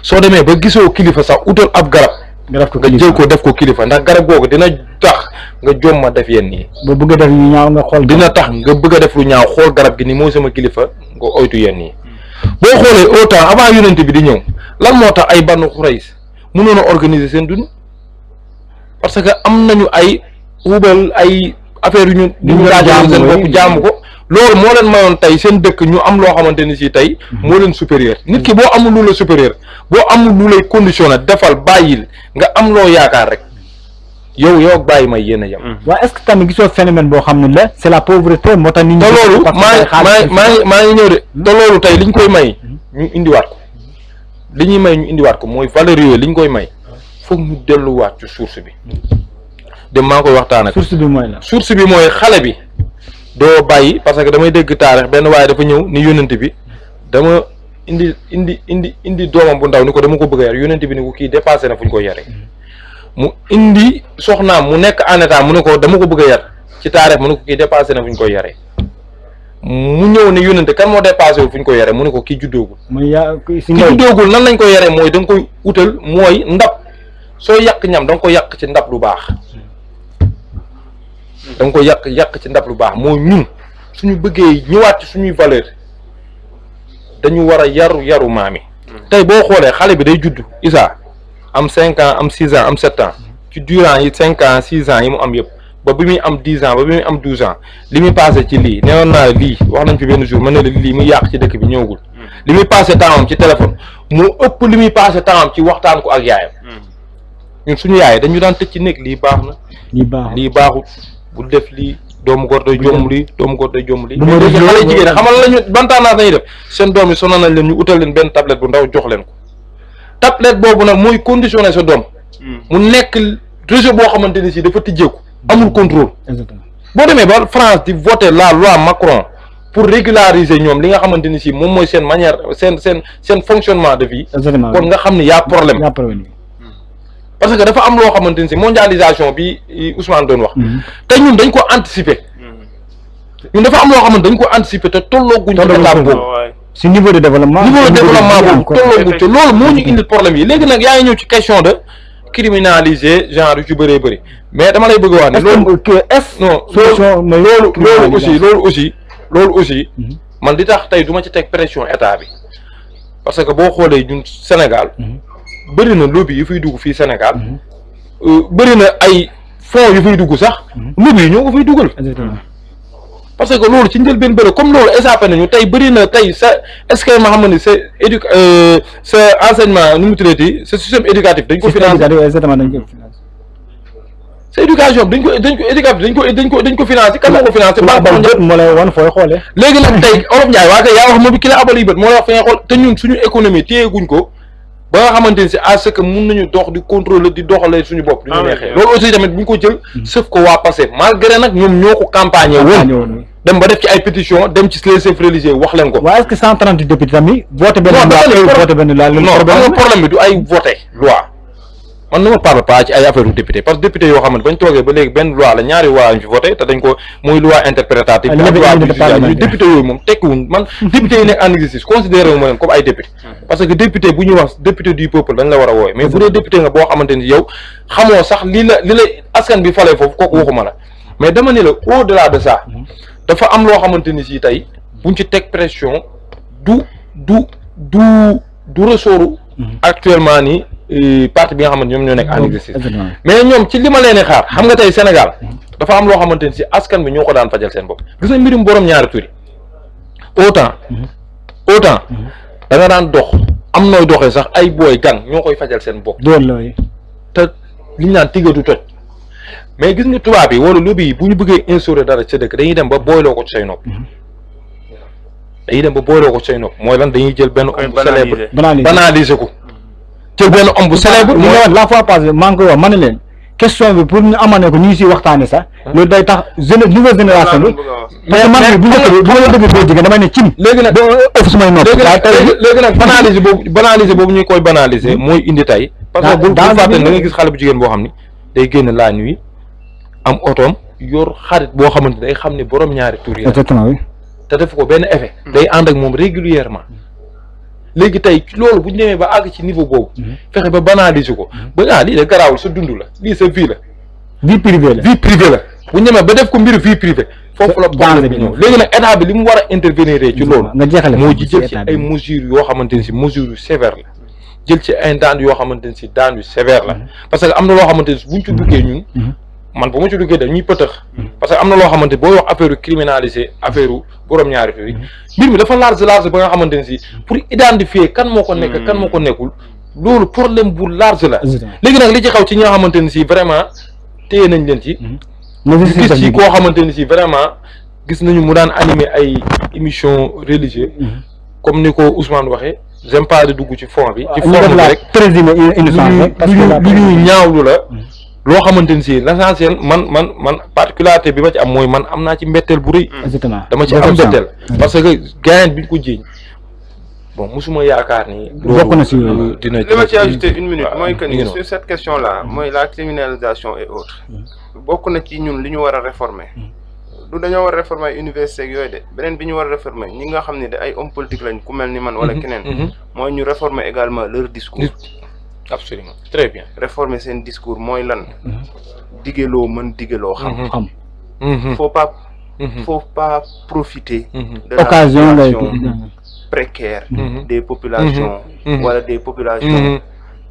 soo demee ba gisoo kilifa sax utal ab garab nga jël ko def ko kilifa ndax garab googu dina tax nga jomma def yenn yi ba bëgg a def yu ñaaw nga xool dina tax nga bëgg a def lu ñaaw xool garab gi ni mooy sama kilifa nga oytu yenn yi boo xoolee autant avant yonent bi di ñëw lan moo tax ay Banu Xurays mënoon a organiser seen dund parce que am nañu ay wubal ay affaire yu ñu raajal seen bopp jaamu ko loolu moo leen mayoon tey seen dëkk ñu am loo xamante ni si tey moo leen supérieur nit ki boo amul lu la supérieur boo amul lu lay conditionné defal bàyyil nga am loo yaakaar rek yow ak bàyyi may yéen a yem. waaw est-ce que tamit gisoo phénomène boo xam ne la c'est la pauvreté moo tax nit ñi. te loolu maa ngi ñëw de te loolu tey liñ koy may ñu indiwaat ko li ñuy may ñu indiwaat ko mooy valeur yooyu liñ koy may foog ñu delluwaat ci source bi dem maa koy waxtaan ak. source bi mooy la. source bi mooy xale bi doo bàyyi parce que damay dégg taarix benn waaye dafa ñëw ni yónnent bi dama indi doomam bu ndaw ni ko dama ko bëgg a yar yónnent bi ni ko kii dépassé na fu ñu koy yaree mu indi soxnaam mu nekk en état mu ne ko dama ko bëgg a yar ci taarix mu ne ko kii dépassé na fu ñu koy yaree mu ñëw ne yónnent kan moo dépassé wu fu ñu koy yaree mu ne ko kii juddoogul. ki juddoogul nan lañ koy yaree mooy da nga koy utal mooy ndab soo yàq ñam da nga ko yàq ci ndab lu baax. da nga ko yàq ci ndab lu baax moo ñun suñu bëggee ñëwaat ci suñuy valeur dañu war a yaru maam yi tey boo xoolee xale bi day judd Isa am 5 ans am 6 ans am 7 ans ci durant yi 5 ans 6 ans yi mu am yëpp ba bi muy am 10 ans ba bi muy am 12 ans li muy passé ci lii neewoon naa lii wax nañ fi benn jour mën na la lii muy yàq ci dëkk bi ñëwagul li muy passé temps ci téléphone mu ëpp li muy passé temps ci waxtaan ko ak yaayam ñun suñu yaay dañu daan tëj ci néeg lii baax na lii baaxul bul def lii doomu góor day jomm lii doomu góor day jomm lii mais léegi xale jigéen xamal lañu ban tendance nañuy def seen doom yi sonal nañ leen ñu utal leen benn tablette bu ndaw jox leen ko tablette boobu nag mooy conditionné sa doom mu nekk réseau boo xamante ni si dafa tijjeeku amul contrôle boo demee ba France di voter la loi Macron pour régulariser ñoom li nga xamante ni si moom mooy seen manière seen fonctionnement de vie kon nga xam ne y'a problème parce que dafa am loo xamante ni si mondialisation bi Ousmane doon wax te ñun dañ ko anticiper ñun dafa am loo xamante dañ ko anticiper te tollooguñ ci étape boobu si niveau de développement boobu tollooguñ ci loolu moo ñu indil problème yi léegi nag yaa ngi ñëw ci question de criminaliser genre yu ci bëree bëri mais dama lay bëgg a wax ne loolu aussi man di tax tey du ma ci teg pression état bi parce que boo xoolee ñun Sénégal bëri na lobby yu fiy dugg fii Sénégal bëri na ay fonds yu fiy dugg sax lobby yi ñoo ko fiy dugal parce que loolu ci njëlbeen bëri comme loolu échappé nañu tey bëri na tey sa est-ce que ma xam ne sa sa enseignement nu mu tuddati sa système éducatif dañ ko financé sa éducation bi dañ ko financé kan moo ko financé banque moo lay wan fooy xoolee léegi nag tey Olof Ndiaye waa kay yaa wax moom bi ki la abal yi bët moo lay wax fi nga xool te ñun suñu économie téyeguñ ko ba nga xamante ni si à ce que mun nañu dox di contrôler di doxalee suñu bopp du ñu neexee loolu aussi tamit bu ñu ko jël sëf ko waa passé malgré nag ñoom ñoo ko campagne woon dem ba def ci ay pétition dem ci les chefs religieux wax leen ko waaw est-ce que 130 députés tamit voté benn loi non xam nga problème bi du ay voté loi man ne ma parle pas ci ay affaire u député parce que député yoo xamante bañ toogee ba léegi benn loi la ñaari loi ñu fi voté te dañ ko muy loi interprétative ñu député yooyu moom tekkiwuñ man député yi nekk en exercice considéré wu ma leen comme ay député parce que député bu ñuy wax député du peuple dañ la war a woowe mais bu dee député nga boo xamante ni yow xamoo sax li la askan bi falee foofu kooku waxuma la mais dama ne la au delà de ça dafa am loo xamante ni si tey buñ ci teg pression du ressortu actuellement nii parti bi nga xamante ñoom ñoo nekk en exercice mais ñoom ci li ma leen xaar xam nga tey Sénégal dafa am loo xamante ni si askan bi ñoo ko daan fajal seen bopp gis nga mbirum borom ñaari tur yi autant da nga daan dox am nooy doxee sax ay booy gang ñoo koy fajal seen bopp te liñ naan tigatu toj mais gis nga tubaab yi wala lobby yi bu ñu bëggee instaurer dara ca dëkk dañuy dem ba booyloo ko ci say nopp mooy lan dañuy jël benn homme bu célèbre banaliser ko jël benn homme bu célèbre la fois passée maa ngi koy wax ma ne leen question bi pour ñu amane ko ñu si waxtaane sax loolu day tax nouvelle génération bi parce que man bu njëkk bu ma dëgg boo jigéen damay ne cim léegi nag office may nopp léegi nag banaliser boobu ñu koy banaliser mooy indi tey parce que bu fàtte da nga gis xale bu jigéen boo xam ni day génn la nuit am otoom yor xarit boo xamante day xam ne borom ñaari tur yi exactement oui te def ko benn effet day ànd ak moom régulièrement léegi tey loolu bu ñu demee ba àgg ci niveau boobu fexe ba banaliser ko ba lii de garaawul sa dund la lii sa vie la vie privée la bu ñu demee ba def ko mbiru vie privée foofu la problème bi ñëw léegi nag état bi li mu war a intervenir ci loolu moo ji jël ci ay mesures yoo xamante ni si mesures yu sévère la jël ci ay daan yoo xamante ni si daan yu sévère la parce que am na loo xamante ni si buñ ci duggee ñun man bu ma ci duggee dañuy pëtëx parce que am na loo xamante booy wax affaire criminalisé affaire borom ñaari tur yi mbir mi dafa large ba nga xamante ne si pour identifier kan moo ko nekk kan moo ko nekkul loolu problème bu large la léegi nag li ci xaw ci ñi nga xamante ne si vraiment téye nañ leen ci gis ci koo xamante ne si vraiment gis nañu mu daan animer ay émission religieux comme ni ko Ousmane waxee j'aime pas de dugg ci fond bi ci forme bi rek lu ñuy ñaawlu la loo xamante ni si l'essentiel man particularité bi ma ci am mooy man am naa ci mbetteel bu rëy dama ci am mbetteel parce que gain bi ñu ko jiiñ bon musuma yaakaar ni bokk na si dina li ma ci ajouter une minute mooy que ni sur cette question là mooy la criminalisation et autres bokk na ci ñun li ñu war a réformer du dañoo war a réformer ay université ak yooyu de beneen bi ñu war a réformer ñi nga xam ne de ay hommes politiques lañ ku mel ni man wala keneen mooy ñu réformer également leur discours absolument très bien réformer seen discours mooy lan digeloo mën digeloo xam faut pas profiter de occasion la situation précaire des populations wala des populations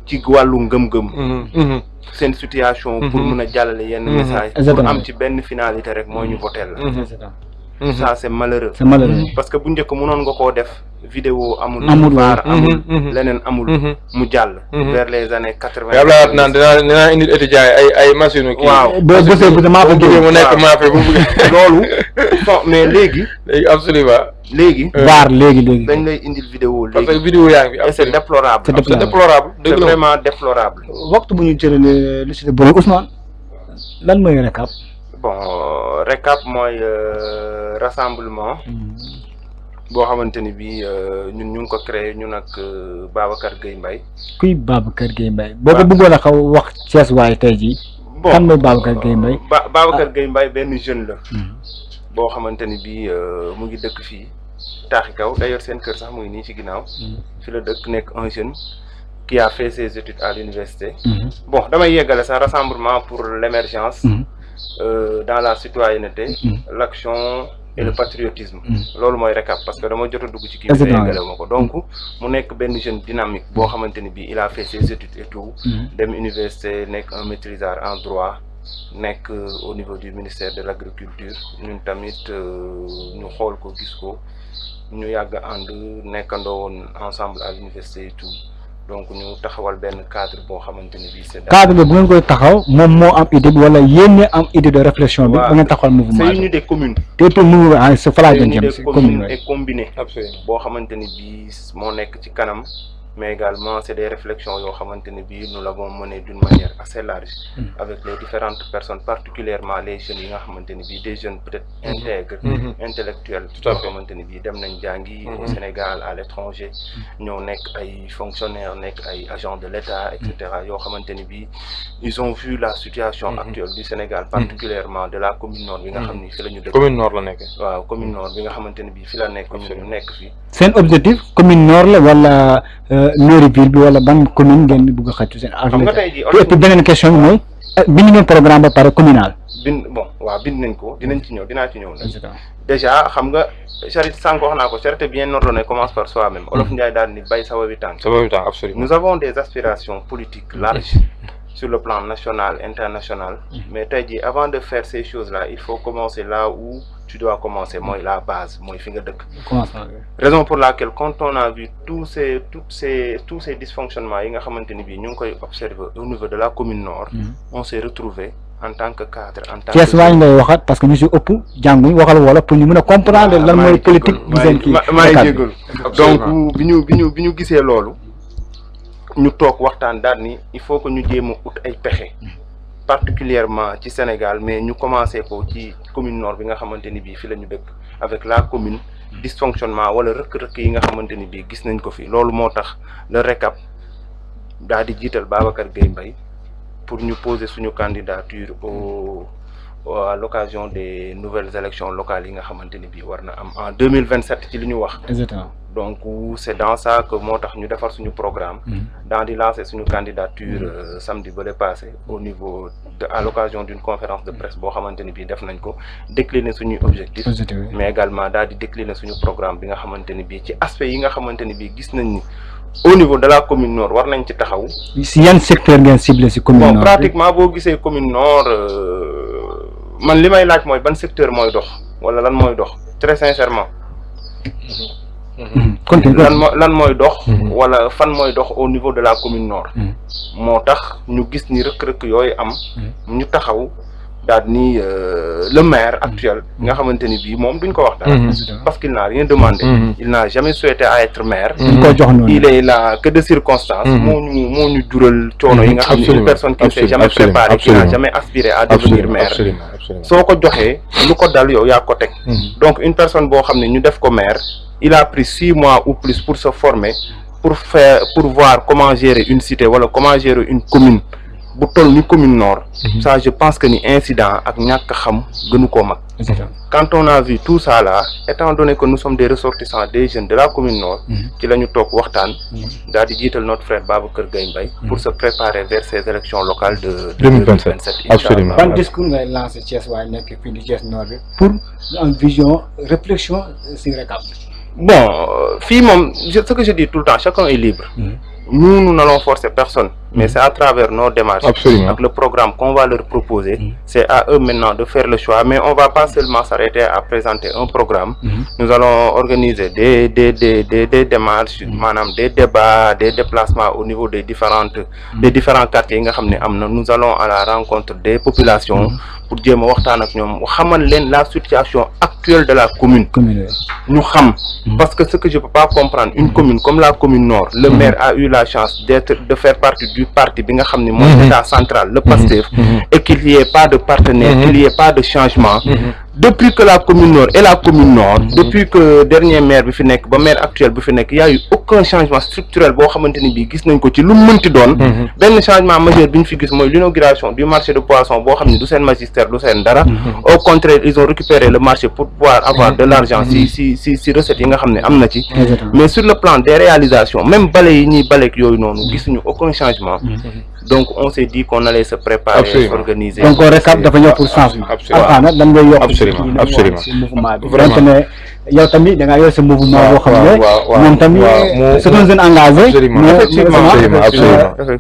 ci wàllu ngëm-ngëm seen situation pour mën a jàllale yenn message pour am ci benn finalité rek mooy ñu voter la ça c'est malheureux parce que bu njëkk mënoon nga koo def vidéo amul vaar amul leneen amul mu jàll vers les années 80 yàlla naan dinaa indil étudiants yi ay machine kii waaw boo bësee bu maa mu nekk maafe bu loolu mais léegi absolument léegi dañ lay indil vidéo léegi parce que vidéo yaa ngi fi c'est déplorable c'est vraiment déplorable waxtu bu ñu jëlee li si bon Ousmane lan mooy récap récap mooy rassemblement boo xamante ni bi ñun ñu ngi ko créé ñun ak Babacar Gueye Mbaye kuy Babacar Gueye Mbaye boo ko bëggoon a xaw wax Thiès waaye tey jii kan mooy Babacar Gueye Mbaye Babacar Gueye Mbaye benn jeune la boo xamante ni bi mu ngi dëkk fii taaxi kaw d'ailleurs seen kër sax mu ngi nii ci ginnaaw fi la dëkk nekk un jeune qui a fait ses études à l'université bon damay yeggale sax rassemblement pour l'émergence dans la citoyenneté l'action et le patriotisme loolu mooy récap parce que dama jot a dugg ci kii bi yeggale ma ko donc mu nekk benn jeune dynamique boo xamante ni bii il a fait ses études et tout dem université nekk un maîtrisard en droit nekk au niveau du ministère de l'agriculture ñun tamit ñu xool ko gis ko ñu yàgg ànd nekkandoo woon ensemble à l'université et tout donc ñu taxawal benn cadre boo xamante ni bii c'est cadre bi bu ngeen koy taxaw moom moo am idée bi wala yéen am idée de réflexion bi ba ngeen taxawal mouvement c'est une idée commune te mouvement c'est fa laa jëm si commune et combinée boo xamante ni bii moo nekk ci kanam mais également c'est des réflexions yoo xamante ne bii nous l'avons mené d'une manière assez large avec les différentes personnes particulièrement les jeunes yi nga xamante ne bii des jeunes peut-être intègres intellectuels yoo xamante ne bii dem nañ jàngi au Sénégal à l'étranger ñoo nekk ay fonctionnaires nekk ay agents de l'État et cetera yoo xamante ne bii ils ont vu la situation actuelle du Sénégal particulièrement de la commune nord bi nga xam ni fi la ñu dëkk commune nord la nekk waaw commune nord bi nga xamante ne bii fi la nekk ñu nekk fi seen objectif commune nord la wala mairie ville bi wala ban commune ngeen bëgg a xëcc seen xam nga tey jii et puis beneen question bi mooy bind ngeen programme ba pare communal bind nañ ko dinaa ci ñëw nag déjà xam nga charité sànq wax naa ko charité bien ordonnée commence par soi-même Olof Ndiaye daal ni bay sa wawi tànk absolument nous avons des aspirations politiques larges sur le plan national international mais tey jii avant de faire ces choses là il faut commencer là où tu dois commencer mooy la base mooy fi nga dëkk raison pour laquelle quand on a vu tous ces dysfonctionnements yi nga xamante ni bii ñu ngi koy observer au niveau de la commune nord on s'est retrouvé en tant que cadre en tant que Thiès waaye ngay waxaat parce que ñu si ëpp jànguñ waxal wala pour ñu mën a comprendre lan mooy politique bu seen kii maa ngi jégalu donc bi ñu gisee loolu ñu toog waxtaan daal ni il faut que ñu jéem a ut ay pexe particulièrement ci Sénégal mais ñu commencé ko ci commune nord bi nga xamante ni bii fi la ñu dëkk avec la commune dysfonctionnement wala rëkk-rëkk yi nga xamante ni bii gis nañ ko fi loolu moo tax le RECAP daal di jiital Babacar Gueye Mbaye pour ñu poser suñu candidature à l'occasion des nouvelles élections locales yi nga xamante ni bii war na am en 2027 ci li ñu wax. exactement. Donc c'est dans ça que moo tax ñu defar suñu programme. dans di lancer suñu candidature samedi ba le passé au niveau de à l'occasion d'une conférence de presse boo xamante ni bii def nañ ko décliner suñuy objectifs. mais également daal di décliner suñu programme bi nga xamante ni bii ci aspect yi nga xamante ni bii gis nañ ni au niveau de la commune nord war nañ ci taxaw. si yan secteur ngeen ciblé si commune nord bon pratiquement boo gisee commune nord man li may laaj mooy ban secteur mooy dox wala lan mooy dox très sincèrement. lan mooy dox wala fan mooy dox au niveau de la commune nord moo tax ñu gis ni rëkk-rëkk yooyu am ñu taxaw daal ni le maire actuel nga xamante ni bii moom duñ ko wax dara parce qu'il n'a rien demandé il n'a jamais souhaité à être maire il est là que de circonstances moo ñu jural coono yi nga xam ne une personne qui ne s'est jamais préparée qui n'a jamais aspiré à devenir maire soo ko joxee lu ko dal yow yaa ko teg donc une personne boo xam ne ñu def ko maire il a pris 6 mois ou plus pour se former pour voir comment gérer une cité wala comment gérer une commune bu toll ni commune nord ça je pense que ni incident ak ñàkk xam gënu koo mag quand on a vu tout ça là étant donné que nous sommes des ressortissants des jeunes de la commune nord ci la ñu toog waxtaan daal di jiital notre frère Babacar Gueye Mbaye pour se préparer vers ces élections locales de 2027 absolument. ban discours ngay lancé Thiès waaye nekk fii di Thiès nord bi pour une vision réflexion si RECAP. Bon, ce que je dis tout le temps, chacun est libre. Nous n'allons forcer personne, mais c'est à travers nos démarches, avec le programme qu'on va leur proposer. C'est à eux maintenant de faire le choix, mais on ne va pas seulement s'arrêter à présenter un programme. Nous allons organiser des démarches, des débats, des déplacements au niveau des différents quartiers. Nous allons à la rencontre des populations pour dire la situation actuelle de la commune. Nous savons, parce que ce que je ne peux pas comprendre, une commune comme la commune nord, le maire a eu la chance de faire partie du parti l'État central, le PASTEF, et qu'il n'y ait pas de partenaire, qu'il n'y ait pas de changement. Depuis que la commune nord est la commune nord, depuis que le dernier maire, le maire actuel, il n'y a eu aucun changement structurel. Le changement majeur, l'inauguration du marché de poissons, du magistère, au contraire, ils ont récupéré le marché pour pouvoir avoir de l'argent si recettes. Mais sur le plan des réalisations, même nous n'avons aucun changement. Donc on s'est dit qu'on allait se préparer, s'organiser. Donc on récap de pour changement. Absolument. Vraiment. yow tamit da ngaa yor sa mouvement boo xam ne moom tamit c'est un jeune engagé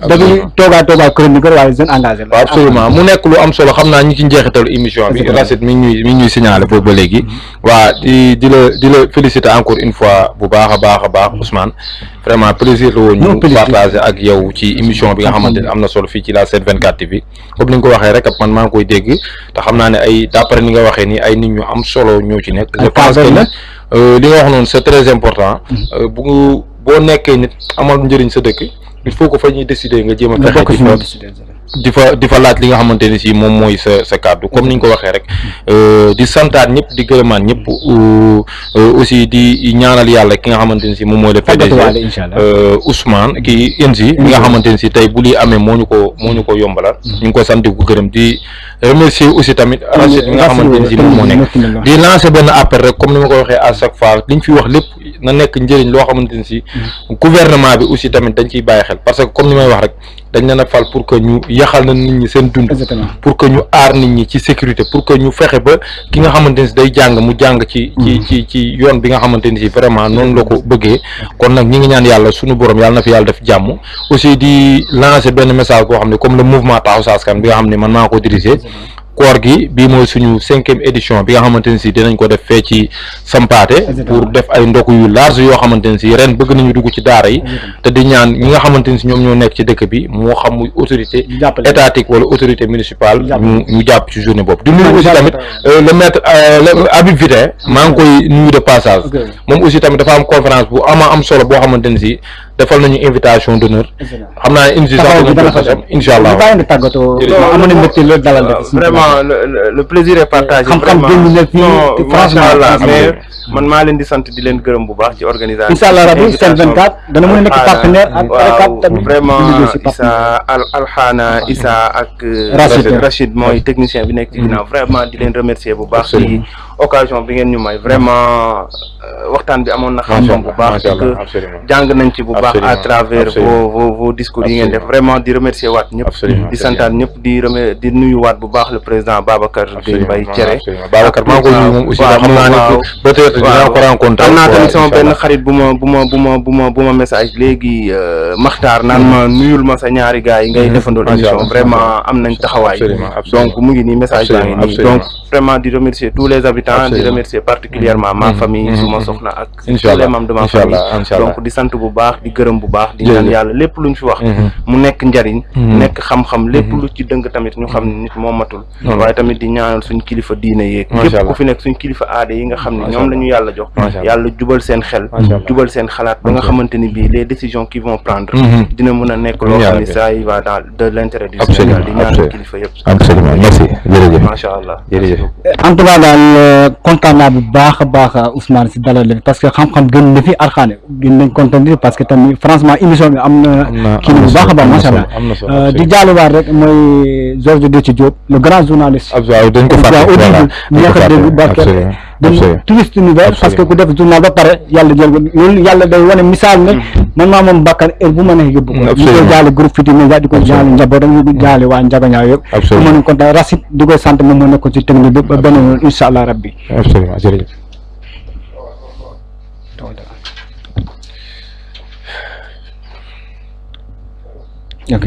dañuy toogaa chroniqueur waaye jeune engagé la absolument mu nekk lu am solo xam naa ñi ci njeexitalu émission bi Racine mi ngi ñuy signaler boobu ba léegi waa di la féliciter encore une fois bu baax a baax Ousmane vraiment plaisir la woon ñu partager ak yow ci émission bi nga xamante ne am na solo fii ci la 724 TV comme ni nga ko waxee rek man maa ngi koy dégg te xam naa ne ay d'après ni nga waxee ni ay nit ñu am solo ñoo ci nekk je pense que li nga wax noonu c'est très important boo nekkee nit amal njëriñ sa dëkk il faut que fa ñuy décider nga jéem a fexe di fa laaj li nga xamante ni si moom mooy sa kàddu comme ni ñu ko waxee rek di santaat ñëpp di gërëmaat ñëpp aussi di ñaanal yàlla ki nga xamante ni si moom mooy le PDG Ousmane ki Inzi bi nga xamante ni si tey bu lii amee moo ñu ko yombalal ñu ngi ko sant ko gërëm di remercier aussi tamit Rachid bi nga xamante ni si moom moo nekk di lancer benn appel rek comme ni ma ko waxee à chaque fois liñ fi wax lépp na nekk njëriñ loo xamante ni si gouvernement bi aussi tamit dañ ciy bàyyi xel parce que comme ni may wax rek dañ leen a fal pour que ñu yaxal na nit ñi seen dund pour que ñu aar nit ñi ci sécurité pour que ñu fexe ba ki nga xamante ni si day jàng mu jàng ci yoon bi nga xamante ni si vraiment noonu la ko bëggee kon nag ñi ngi ñaan yàlla suñu borom yàlla na fi yàlla def jàmm aussi di lancer benn message boo xam ne comme le mouvement Taxawu Sa Askan bi nga xam ne man maa ko diriger koor gi bii mooy suñu 5e édition bi nga xamante ne si dinañ ko def fee ci Sampaate pour def ay ndokk yu large yoo xamante ne si ren bëgg nañu dugg ci daara yi te di ñaan ñi nga xamante ne si ñoom ñoo nekk ci dëkk bi moo xam muy autorité étatique wala autorité municipale ñu jàpp ci journée boobu di nuyu aussi tamit le maître Habib Vité maa ngi koy nuyu de passage moom aussi tamit dafa am conférence bu am solo boo xamante ne si defal nañu invitation d'honneur xam naa ne incha allah bàyyi nga tàggatoo amoon na mbégte loolu dalal vraiment le plaisir est partagé xam-xam génn na fii franchement mais man maa leen di sant di leen gërëm bu baax ci organisation incha allah rabi Sen 24 dana mën a nekk partenaire ak waaw tamit vraiment Issa Alxaana Issa ak Rachid mooy technicien bi nekk ci ginnaaw vraiment di leen remercier bu baax ci occasion bi ngeen ñu may vraiment waxtaan bi amoon na xam-xam bu baax que jàng nañ ci bu baax à travers vos discours yi ngeen def vraiment di remercier waat ñëpp di santaan ñëpp di nuyu waat bu baax le président Babacar Gueye Mbaye Thiéré Babacar maa ngi koy nuyu moom aussi xam naa ne peut-être dinaa ko rencontré am naa tamit sama benn xarit bu ma message léegi Maxtaar naan ma nuyul ma sa ñaari gars yi ngay defandoo émission vraiment am nañ taxawaay donc mu ngi nii message baa ngi nii donc vraiment di remercier tous les habitants di remercier particulièrement ma famille suma soxna ak tous les membres de ma famille donc di sant bu baax di gërëm bu baax di ñaan yàlla lépp luñ fi wax mu nekk njariñ nekk xam-xam lépp lu ci dëng tamit ñu xam ne nit moo matul waaye tamit di ñaanal suñ kilifa diine yeeg képp ku fi nekk suñ kilifa aada yi nga xam ne ñoom la ñu yàlla jox yàlla jubal seen xel jubal seen xalaat ba nga xamante ni bii les décisions qu'ils vont prendre dina mën a nekk loo xam ne ça y va dans de l'intérêt du Sénégal di ñaanal kilifa yëpp absolument merci jërëjëf macha allah jërëjëf en tout cas daal kontaan naa bu baax a baax Ousmane si dalal leen parce que xam-xam gën na fi Alxaane gën nañ kontaan parce que tamit franchement émission bi am na kii bu baax a baax macha allah di jàlluwaat rek mooy Georges Déthié Diop le grand journaliste dañ ko fàtte neex a dégg barkeel dem touriste univers parce que ku def journal ba pare yàlla jël ko loolu yàlla day wane misaal ne man maa moom bakkan heure bu ma neex yóbbu ko di koy jaale groupe Futurs Médias di koy jaale njabootam di ko jaale waa Njagañaaw yëpp ku mënuñ kontaan Racine di koy sant moom moo nekkoon ci technique bi ba beneen yoon incha allah rabbi absolument jërëjëf ok